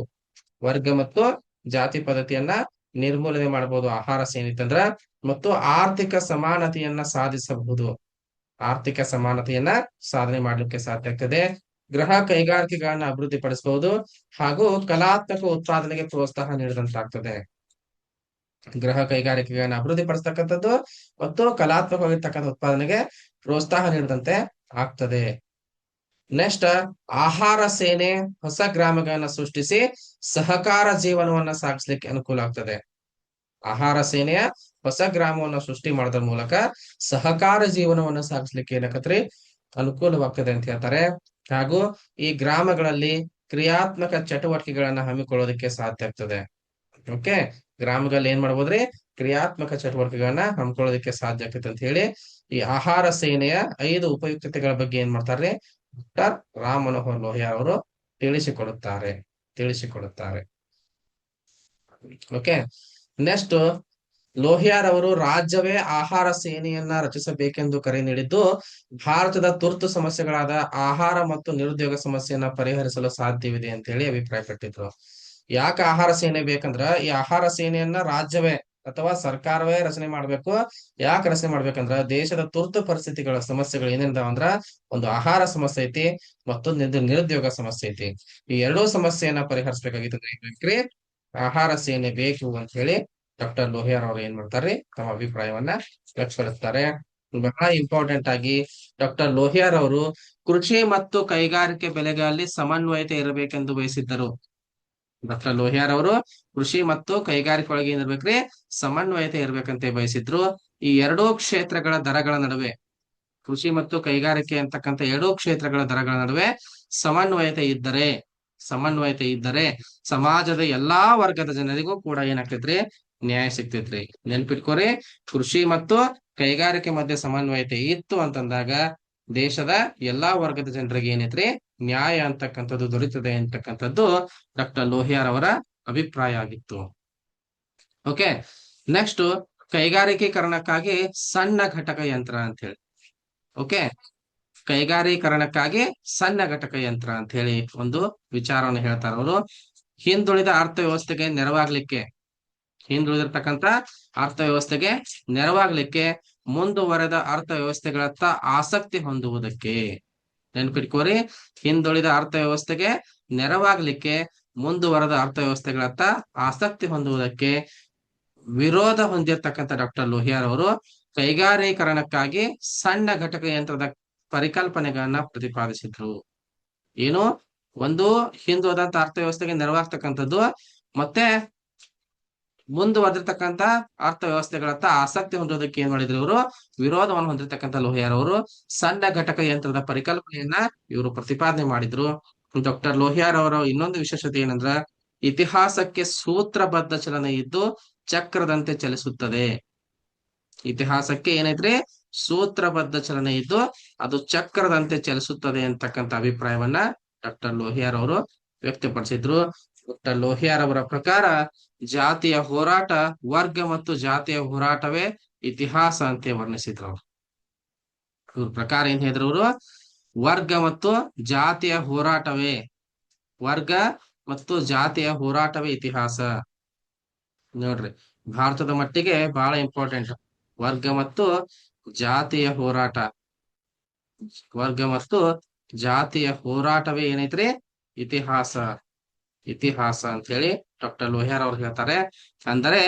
ಆಹಾರ ಸೇನೆ ಇತ್ತಂದ್ರ. ಮತ್ತು ಆರ್ಥಿಕ ಸಮಾನತೆಯನ್ನ ಸಾಧನೆ ಮಾಡ್ಲಿಕ್ಕೆ ಸಾಧ್ಯ ಆಗ್ತದೆ. ಗೃಹ ಕೈಗಾರಿಕೆಗಳನ್ನ ಅಭಿವೃದ್ಧಿ ಪಡಿಸಬಹುದು ಹಾಗೂ ಕಲಾತ್ಮಕ ಉತ್ಪಾದನೆಗೆ ಪ್ರೋತ್ಸಾಹ ನೀಡಿದಂತಾಗ್ತದೆ. ಗೃಹ ಕೈಗಾರಿಕೆಗಳನ್ನ ಅಭಿವೃದ್ಧಿ ಪಡಿಸ್ತಕ್ಕಂಥದ್ದು ಮತ್ತು ಕಲಾತ್ಮಕವಾಗಿರ್ತಕ್ಕಂಥ ಉತ್ಪಾದನೆಗೆ ಪ್ರೋತ್ಸಾಹ ನೀಡಿದಂತೆ ಆಗ್ತದೆ. ನೆಕ್ಸ್ಟ್, ಆಹಾರ ಸೇನೆ ಹೊಸ ಗ್ರಾಮಗಳನ್ನ ಸೃಷ್ಟಿಸಿ ಸಹಕಾರ ಜೀವನವನ್ನ ಸಾಗಿಸ್ಲಿಕ್ಕೆ ಅನುಕೂಲ ಆಗ್ತದೆ. ಆಹಾರ ಸೇನೆಯ ಹೊಸ ಗ್ರಾಮವನ್ನು ಸೃಷ್ಟಿ ಮಾಡೋದ್ರ ಮೂಲಕ ಸಹಕಾರ ಜೀವನವನ್ನು ಸಾಗಿಸ್ಲಿಕ್ಕೆ ಏನಕತ್ರಿ ಅನುಕೂಲವಾಗ್ತದೆ ಅಂತ ಹೇಳ್ತಾರೆ. ಹಾಗೂ ಈ ಗ್ರಾಮಗಳಲ್ಲಿ ಕ್ರಿಯಾತ್ಮಕ ಚಟುವಟಿಕೆಗಳನ್ನ ಹಮ್ಮಿಕೊಳ್ಳೋದಕ್ಕೆ ಸಾಧ್ಯ ಆಗ್ತದೆ. ಓಕೆ, ಗ್ರಾಮಗಳಲ್ಲಿ ಏನ್ ಮಾಡ್ಬೋದ್ರಿ, ಕ್ರಿಯಾತ್ಮಕ ಚಟುವಟಿಕೆಗಳನ್ನ ಹಮ್ಮಿಕೊಳ್ಳೋದಕ್ಕೆ ಸಾಧ್ಯ ಆಗ್ತದೆ ಅಂತ ಹೇಳಿ ಈ ಆಹಾರ ಸೇನೆಯ 5 ಉಪಯುಕ್ತತೆಗಳ ಬಗ್ಗೆ ಏನ್ ಮಾಡ್ತಾರೆ, ಡಾಕ್ಟರ್ ರಾಮ್ ಮನೋಹರ್ ಲೋಹಿಯಾ ಅವರು ತಿಳಿಸಿಕೊಡುತ್ತಾರೆ. ಓಕೆ, ನೆಕ್ಸ್ಟ್, ಲೋಹಿಯಾರವರು ರಾಜ್ಯವೇ ಆಹಾರ ಸೇನೆಯನ್ನ ರಚಿಸಬೇಕೆಂದು ಕರೆ ನೀಡಿದ್ದು ಭಾರತದ ತುರ್ತು ಸಮಸ್ಯೆಗಳಾದ ಆಹಾರ ಮತ್ತು ನಿರುದ್ಯೋಗ ಸಮಸ್ಯೆಯನ್ನ ಪರಿಹರಿಸಲು ಸಾಧ್ಯವಿದೆ ಅಂತ ಹೇಳಿ ಅಭಿಪ್ರಾಯಪಟ್ಟಿದ್ರು. ಯಾಕೆ ಆಹಾರ ಸೇನೆ ಬೇಕಂದ್ರ ಈ ಆಹಾರ ಸೇನೆಯನ್ನ ರಾಜ್ಯವೇ ಅಥವಾ ಸರ್ಕಾರವೇ ರಚನೆ ಮಾಡ್ಬೇಕು. ಯಾಕೆ ರಚನೆ ಮಾಡ್ಬೇಕಂದ್ರ ದೇಶದ ತುರ್ತು ಪರಿಸ್ಥಿತಿಗಳ ಸಮಸ್ಯೆಗಳು ಏನೇನಿದಾವ ಅಂದ್ರ ಒಂದು ಆಹಾರ ಸಮಸ್ಯೆ ಐತಿ, ಮತ್ತೊಂದು ನಿರುದ್ಯೋಗ ಸಮಸ್ಯೆ ಐತಿ. ಈ ಎರಡೂ ಸಮಸ್ಯೆಯನ್ನ ಪರಿಹರಿಸಬೇಕಾಗಿತ್ತು. ಆಹಾರ ಸೇನೆ ಬೇಕು ಅಂತ ಹೇಳಿ ಡಾಕ್ಟರ್ ಲೋಹಿಯಾರ್ ಅವರು ಏನ್ ಮಾಡ್ತಾರೆ, ತಮ್ಮ ಅಭಿಪ್ರಾಯವನ್ನ ವ್ಯಕ್ತಪಡಿಸ್ತಾರೆ. ಬಹಳ ಇಂಪಾರ್ಟೆಂಟ್ ಆಗಿ ಡಾಕ್ಟರ್ ಲೋಹಿಯಾರ್ ಅವರು ಕೃಷಿ ಮತ್ತು ಕೈಗಾರಿಕೆ ಬೆಲೆಗಳಲ್ಲಿ ಸಮನ್ವಯತೆ ಇರಬೇಕೆಂದು ಬಯಸಿದ್ದರು. ಡಾಕ್ಟರ್ ಲೋಹಿಯಾರ್ ಅವರು ಕೃಷಿ ಮತ್ತು ಕೈಗಾರಿಕೆ ಒಳಗೆ ಏನಿರ್ಬೇಕ್ರಿ, ಸಮನ್ವಯತೆ ಇರ್ಬೇಕಂತ ಬಯಸಿದ್ರು. ಈ ಎರಡೂ ಕ್ಷೇತ್ರಗಳ ದರಗಳ ನಡುವೆ, ಕೃಷಿ ಮತ್ತು ಕೈಗಾರಿಕೆ ಅಂತಕ್ಕಂಥ ಎರಡೂ ಕ್ಷೇತ್ರಗಳ ದರಗಳ ನಡುವೆ ಸಮನ್ವಯತೆ ಇದ್ದರೆ ಸಮಾಜದ ಎಲ್ಲಾ ವರ್ಗದ ಜನರಿಗೂ ಕೂಡ ಏನಾಗ್ತೈತ್ರಿ, ನ್ಯಾಯ ಸಿಗ್ತೈತ್ರಿ. ನೆನ್ಪಿಟ್ಕೋರಿ, ಕೃಷಿ ಮತ್ತು ಕೈಗಾರಿಕೆ ಮಧ್ಯೆ ಸಮನ್ವಯತೆ ಇತ್ತು ಅಂತಂದಾಗ ದೇಶದ ಎಲ್ಲಾ ವರ್ಗದ ಜನರಿಗೆ ಏನೈತ್ರಿ, ನ್ಯಾಯ ಅಂತಕ್ಕಂಥದ್ದು ದೊರೀತದೆ ಅಂತಕ್ಕಂಥದ್ದು ಡಾಕ್ಟರ್ ಲೋಹಿಯಾರ್ ಅವರ ಅಭಿಪ್ರಾಯ ಆಗಿತ್ತು. ಓಕೆ, ನೆಕ್ಸ್ಟ್, ಕೈಗಾರಿಕೀಕರಣಕ್ಕಾಗಿ ಸಣ್ಣ ಘಟಕ ಯಂತ್ರ ಅಂತ ಹೇಳಿ. ಓಕೆ, ಕೈಗಾರೀಕರಣಕ್ಕಾಗಿ ಸಣ್ಣ ಘಟಕ ಯಂತ್ರ ಅಂತ ಹೇಳಿ ಒಂದು ವಿಚಾರವನ್ನು ಹೇಳ್ತಾರೆ ಅವರು. ಹಿಂದುಳಿದ ಅರ್ಥವ್ಯವಸ್ಥೆಗೆ ನೆರವಾಗ್ಲಿಕ್ಕೆ, ಹಿಂದುಳಿದಿರ್ತಕ್ಕಂಥ ಅರ್ಥವ್ಯವಸ್ಥೆಗೆ ನೆರವಾಗ್ಲಿಕ್ಕೆ, ಮುಂದುವರೆದ ಅರ್ಥವ್ಯವಸ್ಥೆಗಳತ್ತ ಆಸಕ್ತಿ ಹೊಂದುವುದಕ್ಕೆ. ನೆನ್ಪಿಟ್ಕೋರಿ, ಹಿಂದುಳಿದ ಅರ್ಥವ್ಯವಸ್ಥೆಗೆ ನೆರವಾಗ್ಲಿಕ್ಕೆ, ಮುಂದುವರೆದ ಅರ್ಥವ್ಯವಸ್ಥೆಗಳತ್ತ ಆಸಕ್ತಿ ಹೊಂದುವುದಕ್ಕೆ ವಿರೋಧ ಹೊಂದಿರತಕ್ಕಂಥ ಡಾಕ್ಟರ್ ಲೋಹಿಯಾರ್ ಅವರು ಕೈಗಾರೀಕರಣಕ್ಕಾಗಿ ಸಣ್ಣ ಘಟಕ ಯಂತ್ರದ ಪರಿಕಲ್ಪನೆಗಳನ್ನ ಪ್ರತಿಪಾದಿಸಿದ್ರು. ಏನು, ಒಂದು ಹಿಂದುಳಿದಂತ ಅರ್ಥವ್ಯವಸ್ಥೆಗೆ ನೆರವಾಗ್ತಕ್ಕಂಥದ್ದು ಮತ್ತೆ ಮುಂದುವರೆದಿರ್ತಕ್ಕಂಥ ಅರ್ಥವ್ಯವಸ್ಥೆಗಳತ್ತ ಆಸಕ್ತಿ ಹೊಂದೋದಕ್ಕೆ ಏನ್ ಮಾಡಿದ್ರು, ಇವರು ವಿರೋಧವನ್ನು ಹೊಂದಿರತಕ್ಕಂಥ ಲೋಹಿಯಾರ್ ಅವರು ಸಣ್ಣ ಘಟಕ ಯಂತ್ರದ ಪರಿಕಲ್ಪನೆಯನ್ನ ಇವರು ಪ್ರತಿಪಾದನೆ ಮಾಡಿದ್ರು. ಡಾಕ್ಟರ್ ಲೋಹಿಯಾರ್ ಅವರ ಇನ್ನೊಂದು ವಿಶೇಷತೆ ಏನಂದ್ರ ಇತಿಹಾಸಕ್ಕೆ ಸೂತ್ರಬದ್ಧ ಚಲನೆ ಇದ್ದು ಚಕ್ರದಂತೆ ಚಲಿಸುತ್ತದೆ. ಇತಿಹಾಸಕ್ಕೆ ಏನೈತ್ರಿ, ಸೂತ್ರಬದ್ಧ ಚಲನೆ ಇದ್ದು ಅದು ಚಕ್ರದಂತೆ ಚಲಿಸುತ್ತದೆ ಅಂತಕ್ಕಂಥ ಅಭಿಪ್ರಾಯವನ್ನ ಡಾಕ್ಟರ್ ಲೋಹಿಯಾರ್ ಅವರು ವ್ಯಕ್ತಪಡಿಸಿದ್ರು. ಡಾಕ್ಟರ್ ಲೋಹಿಯಾರ್ ಅವರ ಪ್ರಕಾರ ಜಾತಿಯ ಹೋರಾಟ, ವರ್ಗ ಮತ್ತು ಜಾತಿಯ ಹೋರಾಟವೇ ಇತಿಹಾಸ ಅಂತ ವರ್ಣಿಸಿದ್ರು. ಇವ್ರ ಪ್ರಕಾರ ಏನ್ ಹೇಳಿದ್ರು ಅವರು, ವರ್ಗ ಮತ್ತು ಜಾತಿಯ ಹೋರಾಟವೇ ಇತಿಹಾಸ. ನೋಡ್ರಿ, ಭಾರತದ ಮಟ್ಟಿಗೆ ಬಹಳ ಇಂಪಾರ್ಟೆಂಟ್ ವರ್ಗ ಮತ್ತು ಜಾತಿಯ ಹೋರಾಟವೇ ಏನೈತ್ರಿ, ಇತಿಹಾಸ ಅಂತ ಹೇಳಿ ಡಾಕ್ಟರ್ ಲೋಹಿಯಾರ್ ಅವ್ರು ಹೇಳ್ತಾರೆ. ಅಂದರೆ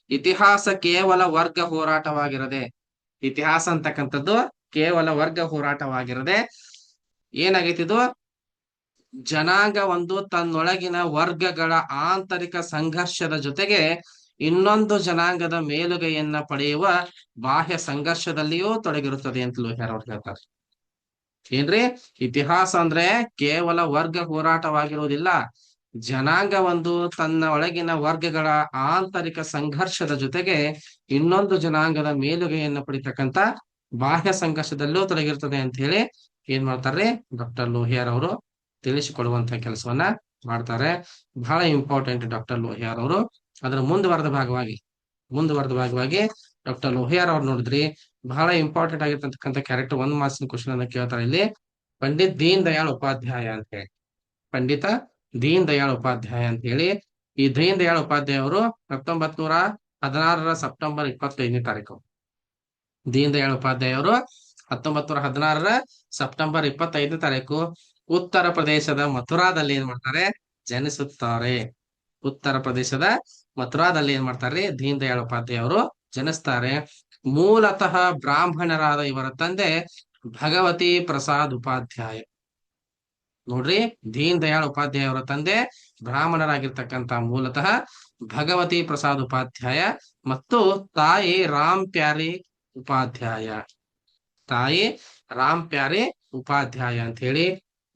ಇತಿಹಾಸ ಕೇವಲ ವರ್ಗ ಹೋರಾಟವಾಗಿರದೆ, ಇತಿಹಾಸ ಅಂತಕ್ಕಂಥದ್ದು ಕೇವಲ ವರ್ಗ ಹೋರಾಟವಾಗಿರದೆ ಏನಾಗೈತಿದು, ಜನಾಂಗ ಒಂದು ತನ್ನೊಳಗಿನ ವರ್ಗಗಳ ಆಂತರಿಕ ಸಂಘರ್ಷದ ಜೊತೆಗೆ ಇನ್ನೊಂದು ಜನಾಂಗದ ಮೇಲುಗೈಯನ್ನ ಪಡೆಯುವ ಬಾಹ್ಯ ಸಂಘರ್ಷದಲ್ಲಿಯೂ ತೊಡಗಿರುತ್ತದೆ ಅಂತ ಲೋಹಿಯಾರ್ ಅವ್ರು ಹೇಳ್ತಾರೆ. ಏನ್ರಿ, ಇತಿಹಾಸ ಅಂದ್ರೆ ಕೇವಲ ವರ್ಗ ಹೋರಾಟವಾಗಿರುವುದಿಲ್ಲ, ಜನಾಂಗ ಒಂದು ತನ್ನ ಒಳಗಿನ ವರ್ಗಗಳ ಆಂತರಿಕ ಸಂಘರ್ಷದ ಜೊತೆಗೆ ಇನ್ನೊಂದು ಜನಾಂಗದ ಮೇಲುಗೈಯನ್ನ ಪಡಿತಕ್ಕಂತ ಬಾಹ್ಯ ಸಂಘರ್ಷದಲ್ಲೂ ತೊಡಗಿರ್ತದೆ ಅಂತ ಹೇಳಿ ಏನ್ ಮಾಡ್ತಾರೆ, ಡಾಕ್ಟರ್ ಲೋಹಿಯಾರ್ ಅವರು ತಿಳಿಸಿಕೊಡುವಂತ ಕೆಲಸವನ್ನ ಮಾಡ್ತಾರೆ. ಬಹಳ ಇಂಪಾರ್ಟೆಂಟ್ ಡಾಕ್ಟರ್ ಲೋಹಿಯಾರ್ ಅವರು. ಅದರ ಮುಂದುವರೆದ ಭಾಗವಾಗಿ ಡಾಕ್ಟರ್ ಲೋಹಿಯಾರ್ ಅವ್ರು ನೋಡಿದ್ರಿ, ಬಹಳ ಇಂಪಾರ್ಟೆಂಟ್ ಆಗಿರ್ತಕ್ಕಂಥ ಕ್ಯಾರೆಕ್ಟರ್ 1 ಮಾರ್ಕ್ಸ್ ಕ್ವಶನ್ ಅನ್ನ ಕೇಳ್ತಾರೆ ಇಲ್ಲಿ. ಪಂಡಿತ್ ದೀನ್ ದಯಾಳ್ ಉಪಾಧ್ಯಾಯ ಅಂತ ಹೇಳಿ, ಪಂಡಿತ ದೀನ್ ದಯಾಳ್ ಉಪಾಧ್ಯಾಯ ಅಂತ ಹೇಳಿ. ಈ ದೀನ್ ದಯಾಳ್ ಉಪಾಧ್ಯಾಯ ಅವರು 1916 ಸೆಪ್ಟೆಂಬರ್ 25ನೇ ತಾರೀಕು, ದೀನ್ ದಯಾಳ್ ಉಪಾಧ್ಯಾಯ ಅವರು 1916 ಸೆಪ್ಟೆಂಬರ್ 25ನೇ ತಾರೀಕು ಉತ್ತರ ಪ್ರದೇಶದ ಮಥುರಾದಲ್ಲಿ ಏನ್ ಮಾಡ್ತಾರೆ, ಜನಿಸುತ್ತಾರೆ. ಉತ್ತರ ಪ್ರದೇಶದ ಮಥುರಾದಲ್ಲಿ ಏನ್ ಮಾಡ್ತಾರ್ರಿ ದೀನ್ ದಯಾಳ್ ಉಪಾಧ್ಯಾಯ ಅವರು ಜನಿಸ್ತಾರೆ. ಮೂಲತಃ ಬ್ರಾಹ್ಮಣರಾದ ಇವರ ತಂದೆ ಭಗವತಿ ಪ್ರಸಾದ್ ಉಪಾಧ್ಯಾಯ. ನೋಡ್ರಿ, ದೀನ್ ದಯಾಳ್ ಉಪಾಧ್ಯಾಯ ಅವರ ತಂದೆ ಬ್ರಾಹ್ಮಣರಾಗಿರ್ತಕ್ಕಂತ ಮೂಲತಃ ಭಗವತಿ ಪ್ರಸಾದ್ ಉಪಾಧ್ಯಾಯ ಮತ್ತು ತಾಯಿ ರಾಮ್ ಪ್ಯಾರಿ ಉಪಾಧ್ಯಾಯ. ತಾಯಿ ರಾಮ್ ಪ್ಯಾರಿ ಉಪಾಧ್ಯಾಯ ಅಂತ ಹೇಳಿ.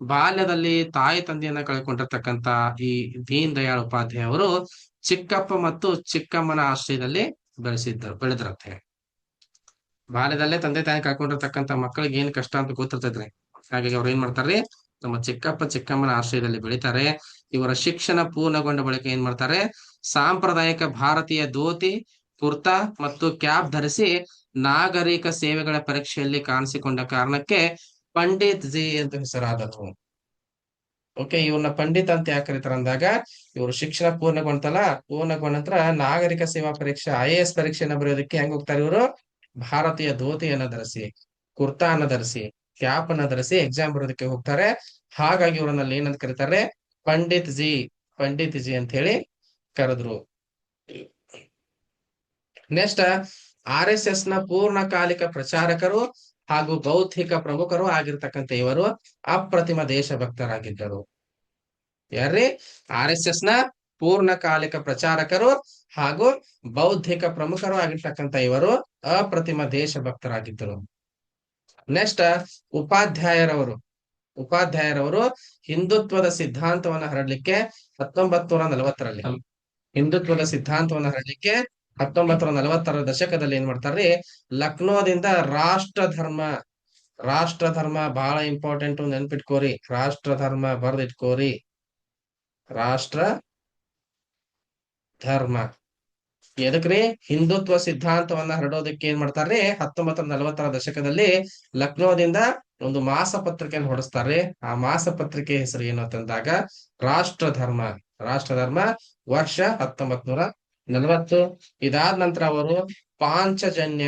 ಬಾಲ್ಯದಲ್ಲಿ ತಾಯಿ ತಂದೆಯನ್ನ ಕಳ್ಕೊಂಡಿರ್ತಕ್ಕಂತ ಈ ದೀನ್ ದಯಾಳ್ ಉಪಾಧ್ಯಾಯ ಅವರು ಚಿಕ್ಕಪ್ಪ ಮತ್ತು ಚಿಕ್ಕಮ್ಮನ ಆಶ್ರಯದಲ್ಲಿ ಬೆಳೆದ್ರಂತೆ. ಬಾಲ್ಯದಲ್ಲೇ ತಂದೆ ತಾಯಿ ಕಳ್ಕೊಂಡಿರ್ತಕ್ಕಂತ ಮಕ್ಕಳಿಗೆ ಏನ್ ಕಷ್ಟ ಅಂತ ಗೊತ್ತಿರ್ತೈತ್ರಿ. ಹಾಗಾಗಿ ಅವ್ರು ಏನ್ ಮಾಡ್ತಾರ್ರಿ, ನಮ್ಮ ಚಿಕ್ಕಪ್ಪ ಚಿಕ್ಕಮ್ಮನ ಆಶ್ರಯದಲ್ಲಿ ಬೆಳಿತಾರೆ. ಇವರ ಶಿಕ್ಷಣ ಪೂರ್ಣಗೊಂಡ ಬಳಿಕ ಏನ್ ಮಾಡ್ತಾರೆ, ಸಾಂಪ್ರದಾಯಿಕ ಭಾರತೀಯ ಧೋತಿ, ಕುರ್ತಾ ಮತ್ತು ಕ್ಯಾಪ್ ಧರಿಸಿ ನಾಗರಿಕ ಸೇವೆಗಳ ಪರೀಕ್ಷೆಯಲ್ಲಿ ಕಾಣಿಸಿಕೊಂಡ ಕಾರಣಕ್ಕೆ ಪಂಡಿತ್ ಜಿ ಅಂತ ಹೆಸರಾದರು. ಓಕೆ, ಇವ್ರನ್ನ ಪಂಡಿತ್ ಅಂತ ಯಾಕೆ ಕರೀತಾರ ಅಂದಾಗ, ಇವರು ಶಿಕ್ಷಣ ಪೂರ್ಣಗೊಂಡ ನಂತರ ನಾಗರಿಕ ಸೇವಾ ಪರೀಕ್ಷೆ IAS ಪರೀಕ್ಷೆಯನ್ನ ಬರೆಯೋದಕ್ಕೆ ಹೆಂಗ್ ಹೋಗ್ತಾರೆ ಇವರು, ಭಾರತೀಯ ಧೋತಿಯನ್ನ ಧರಿಸಿ, ಕುರ್ತಾ ಅನ್ನ ಧರಿಸಿ, ಕ್ಯಾಪ್ ಅನ್ನ ಧರಿಸಿ ಎಕ್ಸಾಮ್ ಬರೋದಕ್ಕೆ ಹೋಗ್ತಾರೆ. ಹಾಗಾಗಿ ಇವರನ್ನಲ್ಲಿ ಏನಂತ ಕರೀತಾರೆ, ಪಂಡಿತ್ ಜಿ ಅಂತ ಹೇಳಿ ಕರೆದ್ರು. ನೆಕ್ಸ್ಟ್, RSS ನ ಪೂರ್ಣಕಾಲಿಕ ಪ್ರಚಾರಕರು ಹಾಗೂ ಬೌದ್ಧಿಕ ಪ್ರಮುಖರು ಆಗಿರ್ತಕ್ಕಂಥ ಇವರು ಅಪ್ರತಿಮ ದೇಶಭಕ್ತರಾಗಿದ್ದರು. ಯಾರ್ರಿ, RSS ನ ಪೂರ್ಣಕಾಲಿಕ ಪ್ರಚಾರಕರು ಹಾಗೂ ಬೌದ್ಧಿಕ ಪ್ರಮುಖರು ಆಗಿರ್ತಕ್ಕಂಥ ಇವರು ಅಪ್ರತಿಮ ದೇಶಭಕ್ತರಾಗಿದ್ದರು. ನೆಕ್ಸ್ಟ್, ಉಪಾಧ್ಯಾಯರವರು ಹಿಂದುತ್ವದ ಸಿದ್ಧಾಂತವನ್ನ ಹರಡ್ಲಿಕ್ಕೆ 1940ರಲ್ಲಿ ಹಿಂದುತ್ವದ ಸಿದ್ಧಾಂತವನ್ನ ಹರಡ್ಲಿಕ್ಕೆ 1940ರ ದಶಕದಲ್ಲಿ ಏನ್ ಮಾಡ್ತಾರ್ರಿ, ಲಕ್ನೋದಿಂದ ರಾಷ್ಟ್ರ ಧರ್ಮ ಬಹಳ ಇಂಪಾರ್ಟೆಂಟ್, ನೆನ್ಪಿಟ್ಕೋರಿ, ರಾಷ್ಟ್ರ ಧರ್ಮ ಬರ್ದಿಟ್ಕೋರಿ. ರಾಷ್ಟ್ರ ಧರ್ಮ ಎದಕ್ರಿ, ಹಿಂದುತ್ವ ಸಿದ್ಧಾಂತವನ್ನ ಹರಡೋದಕ್ಕೆ ಏನ್ ಮಾಡ್ತಾರ್ರಿ, 1940ರ ದಶಕದಲ್ಲಿ ಲಕ್ನೋದಿಂದ ಒಂದು ಮಾಸ ಪತ್ರಿಕೆಯನ್ನು ಹೊರಡಿಸ್ತಾರ್ರಿ. ಆ ಮಾಸ ಪತ್ರಿಕೆ ಹೆಸರು ಏನು ಅಂತಂದಾಗ ರಾಷ್ಟ್ರ ಧರ್ಮ ವರ್ಷ 1940. ಇದಾದ ನಂತರ ಅವರು ಪಾಂಚಜನ್ಯ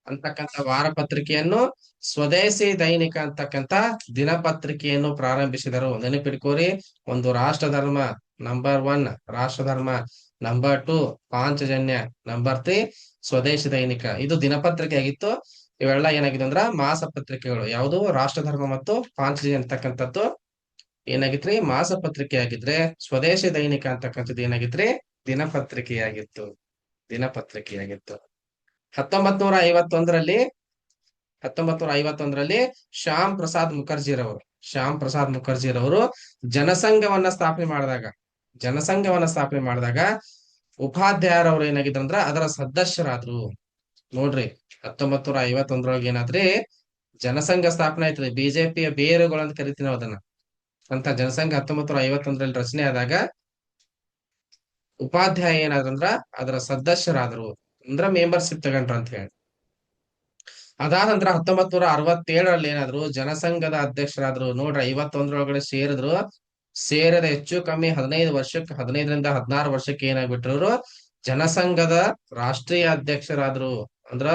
ಅಂತಕ್ಕಂಥ ವಾರ ಪತ್ರಿಕೆಯನ್ನು, ಸ್ವದೇಶಿ ದೈನಿಕ ಅಂತಕ್ಕಂಥ ದಿನಪತ್ರಿಕೆಯನ್ನು ಪ್ರಾರಂಭಿಸಿದರು. ನೆನಪಿಟ್ಕೋರಿ, ಒಂದು ರಾಷ್ಟ್ರ ಧರ್ಮ ನಂಬರ್ 1, ರಾಷ್ಟ್ರ ಧರ್ಮ ನಂಬರ್ 2, ಪಾಂಚಜನ್ಯ ನಂಬರ್ 3, ಸ್ವದೇಶಿ ದೈನಿಕ. ಇದು ದಿನಪತ್ರಿಕೆ ಆಗಿತ್ತು. ಇವೆಲ್ಲ ಏನಾಗಿದೆ ಅಂದ್ರ ಮಾಸ ಪತ್ರಿಕೆಗಳು. ಯಾವುದು, ರಾಷ್ಟ್ರ ಧರ್ಮ ಮತ್ತು ಪಾಂಚಜನ್ಯ ಅಂತಕ್ಕಂಥದ್ದು ಏನಾಗಿತ್ರಿ, ಮಾಸ ಪತ್ರಿಕೆ ಆಗಿದ್ರೆ, ಸ್ವದೇಶಿ ದೈನಿಕ ಅಂತಕ್ಕಂಥದ್ದು ಏನಾಗಿತ್ರಿ, ದಿನಪತ್ರಿಕೆಯಾಗಿತ್ತು. 1951ರಲ್ಲಿ ಶ್ಯಾಮ್ ಪ್ರಸಾದ್ ಮುಖರ್ಜಿರವರು ಜನಸಂಘವನ್ನ ಸ್ಥಾಪನೆ ಮಾಡಿದಾಗ ಉಪಾಧ್ಯಾಯರವರು ಏನಾಗಿದ್ರಂದ್ರ ಅದರ ಸದಸ್ಯರಾದ್ರು. ನೋಡ್ರಿ, 1951ರೊಳಗೆ ಏನಾದ್ರಿ, ಜನಸಂಘ ಸ್ಥಾಪನೆ ಆಯ್ತದೆ. ಬಿಜೆಪಿಯ ಬೇರುಗಳು ಅಂತ ಕರಿತೀವಿ ನಾವು ಅದನ್ನ. ಅಂತ ಜನಸಂಘ 1951ರಲ್ಲಿ ರಚನೆ ಆದಾಗ ಉಪಾಧ್ಯಾಯ ಏನಾದ್ರಂದ್ರ ಅದರ ಸದಸ್ಯರಾದ್ರು, ಅಂದ್ರ ಮೆಂಬರ್ಶಿಪ್ ತಗೊಂಡ್ರ ಅಂತ ಹೇಳಿ. ಅದಾದ ನಂತರ 1967ರಲ್ಲಿ ಏನಾದ್ರು ಜನಸಂಘದ ಅಧ್ಯಕ್ಷರಾದ್ರು. ನೋಡ್ರಿ, 51ರೊಳಗಡೆ ಸೇರದ ಹೆಚ್ಚು ಕಮ್ಮಿ 15ರಿಂದ 16 ವರ್ಷಕ್ಕೆ ಏನಾಗ್ಬಿಟ್ರು, ಜನಸಂಘದ ರಾಷ್ಟ್ರೀಯ ಅಧ್ಯಕ್ಷರಾದ್ರು. ಅಂದ್ರ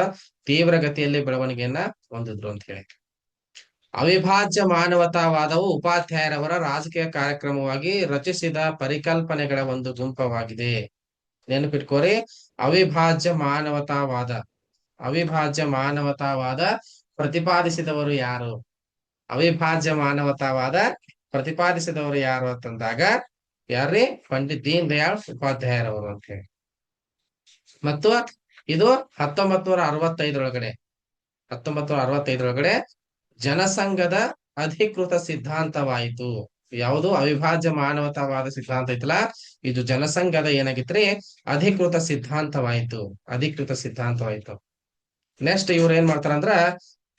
ತೀವ್ರ ಗತಿಯಲ್ಲಿ ಬೆಳವಣಿಗೆಯನ್ನ ಹೊಂದಿದ್ರು ಅಂತ ಹೇಳಿ. ಅವಿಭಾಜ್ಯ ಮಾನವತಾವಾದವು ಉಪಾಧ್ಯಾಯರವರ ರಾಜಕೀಯ ಕಾರ್ಯಕ್ರಮವಾಗಿ ರಚಿಸಿದ ಪರಿಕಲ್ಪನೆಗಳ ಒಂದು ಗುಂಪವಾಗಿದೆ. ನೆನಪಿಟ್ಕೋರಿ, ಅವಿಭಾಜ್ಯ ಮಾನವತಾವಾದ ಪ್ರತಿಪಾದಿಸಿದವರು ಯಾರು? ಪ್ರತಿಪಾದಿಸಿದವರು ಯಾರು ಅಂತಂದಾಗ ಯಾರ್ರಿ, ಪಂಡಿತ್ ದೀನ್ ದಯಾಳ್ ಉಪಾಧ್ಯಾಯರವರು ಅಂತ ಹೇಳಿ. ಮತ್ತು ಇದು 1965ರೊಳಗಡೆ ಜನಸಂಘದ ಅಧಿಕೃತ ಸಿದ್ಧಾಂತವಾಯಿತು. ಯಾವುದು, ಅವಿಭಾಜ್ಯ ಮಾನವತಾವಾದ ಸಿದ್ಧಾಂತ ಐತಲ್ಲ, ಇದು ಜನಸಂಘದ ಏನಾಗಿತ್ರಿ, ಅಧಿಕೃತ ಸಿದ್ಧಾಂತವಾಯಿತು. ನೆಕ್ಸ್ಟ್ ಇವ್ರು ಏನ್ ಮಾಡ್ತಾರಂದ್ರ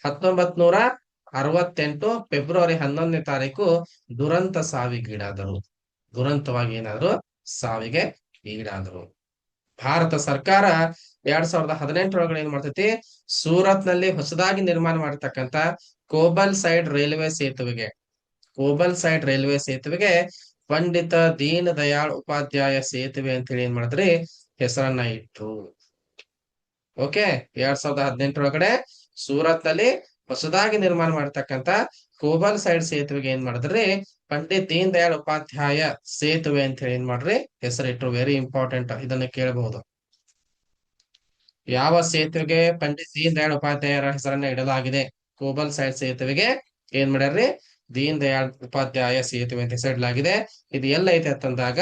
1968 ಫೆಬ್ರವರಿ 11ನೇ ತಾರೀಕು ದುರಂತವಾಗಿ ಸಾವಿಗೆ ಈಡಾದರು. ಭಾರತ ಸರ್ಕಾರ 2018ರೊಳಗಡೆ ಏನ್ ಮಾಡ್ತೈತಿ, ಸೂರತ್ ನಲ್ಲಿ ಹೊಸದಾಗಿ ನಿರ್ಮಾಣ ಮಾಡಿರ್ತಕ್ಕಂತ ಕೋಬಲ್ ಸೈಡ್ ರೈಲ್ವೆ ಸೇತುವೆಗೆ ಪಂಡಿತ ದೀನ್ ದಯಾಳ್ ಉಪಾಧ್ಯಾಯ ಸೇತುವೆ ಅಂತ ಹೇಳಿ ಏನ್ ಮಾಡಿದ್ರಿ, ಹೆಸರನ್ನ ಇಟ್ಟು. ಓಕೆ, 2018ರೊಳಗಡೆ ಸೂರತ್ ನಲ್ಲಿ ಹೊಸದಾಗಿ ನಿರ್ಮಾಣ ಮಾಡಿರ್ತಕ್ಕಂತ ಕೋಬಲ್ ಸೈಡ್ ಸೇತುವೆಗೆ ಏನ್ ಮಾಡಿದ್ರಿ, ಪಂಡಿತ್ ದೀನ್ ದಯಾಳ್ ಉಪಾಧ್ಯಾಯ ಸೇತುವೆ ಅಂತ ಹೇಳಿ ಏನ್ ಮಾಡ್ರಿ ಹೆಸರಿಟ್ರು. ವೆರಿ ಇಂಪಾರ್ಟೆಂಟ್, ಇದನ್ನ ಕೇಳಬಹುದು. ಯಾವ ಸೇತುವೆಗೆ ಪಂಡಿತ್ ದೀನ್ ದಯಾಳ್ ಉಪಾಧ್ಯಾಯರ ಹೆಸರನ್ನ ಇಡಲಾಗಿದೆ? ಕೋಬಲ್ ಸೈಡ್ ಸೇತುವೆಗೆ ಏನ್ ಮಾಡ್ಯಾರ್ರಿ, ದೀನ್ ದಯಾಳ್ ಉಪಾಧ್ಯಾಯ ಸೇತುವೆ ಅಂತ ಹೆಸರಿಡಲಾಗಿದೆ. ಇದು ಎಲ್ಲ ಐತೆ ಅಂತಂದಾಗ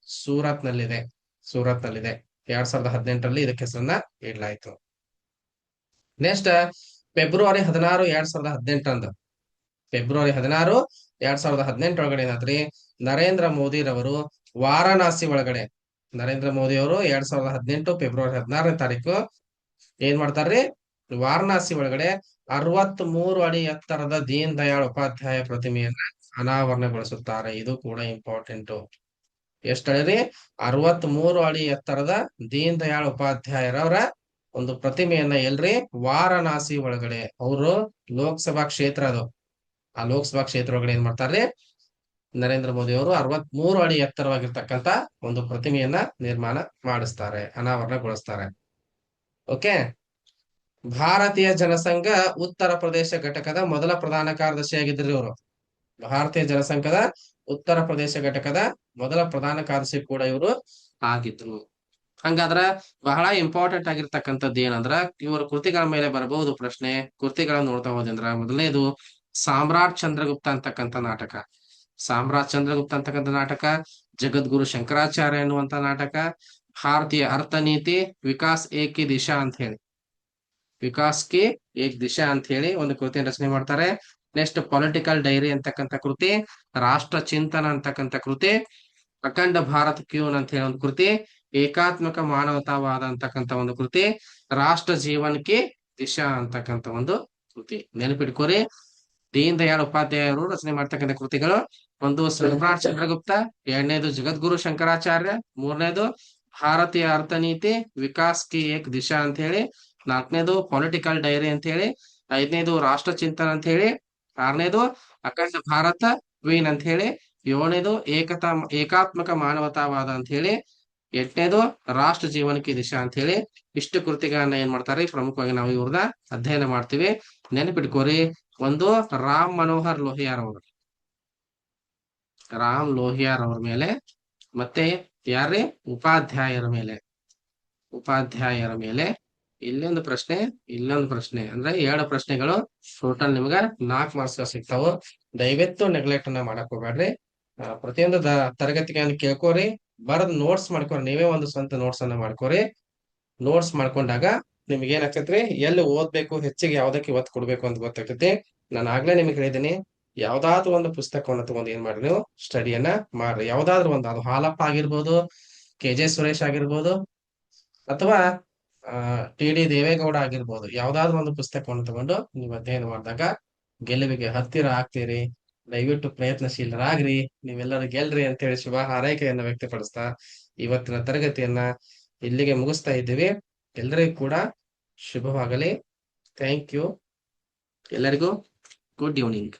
ಸೂರತ್ ನಲ್ಲಿದೆ. ಸೂರತ್ ನಲ್ಲಿದೆ. 2018ರಲ್ಲಿ ಇದಕ್ಕೆ ಹೆಸರನ್ನ ಇಡಲಾಯ್ತು. ನೆಕ್ಸ್ಟ್ ಫೆಬ್ರವರಿ 16, 2018 ಫೆಬ್ರವರಿ 16, 2018 ಒಳಗಡೆ ಏನಾದ್ರಿ, ನರೇಂದ್ರ ಮೋದಿ ರವರು ವಾರಣಾಸಿ ಒಳಗಡೆ, ನರೇಂದ್ರ ಮೋದಿ ಅವರು 2018 ಫೆಬ್ರವರಿ 16 ಏನ್ ಮಾಡ್ತಾರ್ರಿ, ವಾರಣಾಸಿ ಒಳಗಡೆ 63 ಅಡಿ ಎತ್ತರದ ದೀನ್ ದಯಾಳ್ ಉಪಾಧ್ಯಾಯ ಪ್ರತಿಮೆಯನ್ನ ಅನಾವರಣಗೊಳಿಸುತ್ತಾರೆ. ಇದು ಕೂಡ ಇಂಪಾರ್ಟೆಂಟ್. ಎಷ್ಟಡಿ? 63 ಅಡಿ ಎತ್ತರದ ದೀನ್ ದಯಾಳ್ ಉಪಾಧ್ಯಾಯರವರ ಒಂದು ಪ್ರತಿಮೆಯನ್ನ ಎಲ್ರಿ, ವಾರಣಾಸಿ ಒಳಗಡೆ, ಅವರು ಲೋಕಸಭಾ ಕ್ಷೇತ್ರ ಅದು, ಆ ಲೋಕಸಭಾ ಕ್ಷೇತ್ರ ಒಳಗಡೆ ಏನ್ ಮಾಡ್ತಾರ್ರಿ, ನರೇಂದ್ರ ಮೋದಿ ಅವರು 63 ಅಡಿ ಎತ್ತರವಾಗಿರ್ತಕ್ಕಂತ ಒಂದು ಪ್ರತಿಮೆಯನ್ನ ನಿರ್ಮಾಣ ಮಾಡಿಸ್ತಾರೆ, ಅನಾವರಣಗೊಳಿಸ್ತಾರೆ. ಓಕೆ. ಭಾರತೀಯ ಜನಸಂಘ ಉತ್ತರ ಪ್ರದೇಶ ಘಟಕದ ಮೊದಲ ಪ್ರಧಾನ ಕಾರ್ಯದರ್ಶಿಯಾಗಿದ್ದರು ಇವರು. ಭಾರತೀಯ ಜನಸಂಘದ ಉತ್ತರ ಪ್ರದೇಶ ಘಟಕದ ಮೊದಲ ಪ್ರಧಾನ ಕಾರ್ಯದರ್ಶಿ ಕೂಡ ಇವರು ಆಗಿದ್ರು. ಹಂಗಾದ್ರ ಬಹಳ ಇಂಪಾರ್ಟೆಂಟ್ ಆಗಿರ್ತಕ್ಕಂಥದ್ದು ಏನಂದ್ರ, ಇವರ ಕೃತಿಗಳ ಮೇಲೆ ಬರಬಹುದು ಪ್ರಶ್ನೆ. ಕೃತಿಗಳನ್ನ ನೋಡ್ತಾ ಹೋದಂದ್ರ, ಮೊದಲನೇದು ಸಾಮ್ರಾಟ್ ಚಂದ್ರಗುಪ್ತ ಅಂತಕ್ಕಂಥ ನಾಟಕ. ಸಾಮ್ರಾಟ್ ಚಂದ್ರಗುಪ್ತ ಅಂತಕ್ಕಂಥ ನಾಟಕ, ಜಗದ್ಗುರು ಶಂಕರಾಚಾರ್ಯ ಎನ್ನುವಂತ ನಾಟಕ, ಭಾರತೀಯ ಅರ್ಥನೀತಿ, ವಿಕಾಸ್ ಏಕ್ ಕಿ ದಿಶಾ ಅಂತ ಹೇಳಿ, ವಿಕಾಸ್ ಕಿ ಏಕ್ ದಿಶಾ ಅಂತ ಹೇಳಿ ಒಂದು ಕೃತಿಯನ್ನು ರಚನೆ ಮಾಡ್ತಾರೆ. ನೆಕ್ಸ್ಟ್ ಪೊಲಿಟಿಕಲ್ ಡೈರಿ ಅಂತಕ್ಕಂಥ ಕೃತಿ, ರಾಷ್ಟ್ರ ಚಿಂತನ ಅಂತಕ್ಕಂಥ ಕೃತಿ, ಅಖಂಡ ಭಾರತ್ ಕ್ಯೂನ್ ಅಂತ ಹೇಳಿ ಒಂದು ಕೃತಿ, ಏಕಾತ್ಮಕ ಮಾನವತಾವಾದ ಅಂತಕ್ಕಂಥ ಒಂದು ಕೃತಿ, ರಾಷ್ಟ್ರ ಜೀವನ್ ಕಿ ದಿಶಾ ಅಂತಕ್ಕಂಥ ಒಂದು ಕೃತಿ. ನೆನಪಿಟ್ಕೋರಿ, ದೀನ್ ದಯಾಳ್ ಉಪಾಧ್ಯಾಯರು ರಚನೆ ಮಾಡ್ತಕ್ಕಂಥ ಕೃತಿಗಳು, ಒಂದು ಸಾಮ್ರಾಟ್ ಚಂದ್ರಗುಪ್ತ, ಎರಡನೇದು ಜಗದ್ಗುರು ಶಂಕರಾಚಾರ್ಯ, ಮೂರನೇದು ಭಾರತೀಯ ಅರ್ಥನೀತಿ, ವಿಕಾಸ್ ಕಿ ಏಕ್ ದಿಶಾ ಅಂತ ಹೇಳಿ, ನಾಲ್ಕನೇದು ಪೊಲಿಟಿಕಲ್ ಡೈರಿ ಅಂತ ಹೇಳಿ, ಐದನೇದು ರಾಷ್ಟ್ರ ಚಿಂತನ ಅಂತ ಹೇಳಿ, ಆರನೇದು ಅಖಂಡ ಭಾರತ ಕ್ವೀನ್ ಅಂತ ಹೇಳಿ, ಏಳನೇದು ಏಕಾತ್ಮಕ ಮಾನವತಾವಾದ ಅಂತ ಹೇಳಿ, ಎಂಟನೇದು ರಾಷ್ಟ್ರ ಜೀವನಕ್ಕೆ ದಿಶಾ ಅಂತ ಹೇಳಿ. ಇಷ್ಟು ಕೃತಿಗಳನ್ನ ಏನ್ ಮಾಡ್ತಾರೆ, ಪ್ರಮುಖವಾಗಿ ನಾವು ಇವ್ರನ್ನ ಅಧ್ಯಯನ ಮಾಡ್ತೀವಿ. ನೆನಪಿಟ್ಕೋರಿ, ಒಂದು ರಾಮ್ ಮನೋಹರ್ ಲೋಹಿಯಾರ್ ಅವರು, ರಾಮ್ ಲೋಹಿಯಾರ್ ಅವ್ರ ಮೇಲೆ, ಮತ್ತೆ ಯಾರೇ ಉಪಾಧ್ಯಾಯರ ಮೇಲೆ, ಉಪಾಧ್ಯಾಯರ ಮೇಲೆ ಇಲ್ಲೊಂದು ಪ್ರಶ್ನೆ, ಇಲ್ಲೊಂದು ಪ್ರಶ್ನೆ, ಅಂದ್ರೆ 2 ಪ್ರಶ್ನೆಗಳು ಟೋಟಲ್ ನಿಮ್ಗ 4 ಮಾರ್ಕ್ಸ್ ಸಿಗ್ತಾವ. ದಯವಿಟ್ಟು ನೆಗ್ಲೆಕ್ಟ್ ಅನ್ನ ಮಾಡಕ್ ಹೋಗ್ಬೇಡ್ರಿ. ಪ್ರತಿಯೊಂದು ತರಗತಿಗೆ ಕೇಳ್ಕೋರಿ, ಬರದ್ ನೋಟ್ಸ್ ಮಾಡ್ಕೋರಿ. ನೀವೇ ಒಂದು ಸ್ವಂತ ನೋಟ್ಸ್ ಅನ್ನ ಮಾಡ್ಕೋರಿ. ನೋಟ್ಸ್ ಮಾಡ್ಕೊಂಡಾಗ ನಿಮ್ಗೆ ಏನಾಗ್ತೈತ್ರಿ, ಎಲ್ಲಿ ಓದ್ಬೇಕು, ಹೆಚ್ಚಿಗೆ ಯಾವ್ದಕ್ಕೆ ಒತ್ತು ಕೊಡ್ಬೇಕು ಅಂತ ಗೊತ್ತಾಗ್ತೈತಿ. ನಾನು ಆಗ್ಲೇ ನಿಮ್ಗೆ ಹೇಳಿದೀನಿ, ಯಾವ್ದಾದ್ರು ಒಂದು ಪುಸ್ತಕವನ್ನ ತಗೊಂಡು ಏನ್ ಮಾಡ್ರಿ, ನೀವು ಸ್ಟಡಿಯನ್ನ ಮಾಡ್ರಿ. ಯಾವ್ದಾದ್ರು ಒಂದು, ಅದು ಹಾಲಪ್ಪ ಆಗಿರ್ಬೋದು, KJ ಸುರೇಶ್ ಆಗಿರ್ಬೋದು, ಅಥವಾ TD ದೇವೇಗೌಡ ಆಗಿರ್ಬೋದು, ಯಾವ್ದಾದ್ರು ಒಂದು ಪುಸ್ತಕವನ್ನು ತಗೊಂಡು ನೀವು ಅಧ್ಯಯನ ಮಾಡಿದಾಗ ಗೆಲುವಿಗೆ ಹತ್ತಿರ ಆಗ್ತೀರಿ. ದಯವಿಟ್ಟು ಪ್ರಯತ್ನಶೀಲರಾಗ್ರಿ, ನೀವೆಲ್ಲರೂ ಗೆಲ್ರಿ ಅಂತ ಹೇಳಿ ಶುಭ ಹಾರೈಕೆಯನ್ನ ವ್ಯಕ್ತಪಡಿಸ್ತಾ ಇವತ್ತಿನ ತರಗತಿಯನ್ನ ಇಲ್ಲಿಗೆ ಮುಗಿಸ್ತಾ ಇದ್ದೀವಿ. ಎಲ್ಲರಿಗೂ ಕೂಡ ಶುಭವಾಗಲಿ. Thank you. ಎಲ್ಲರಿಗೂ ಗುಡ್ ಈವ್ನಿಂಗ್.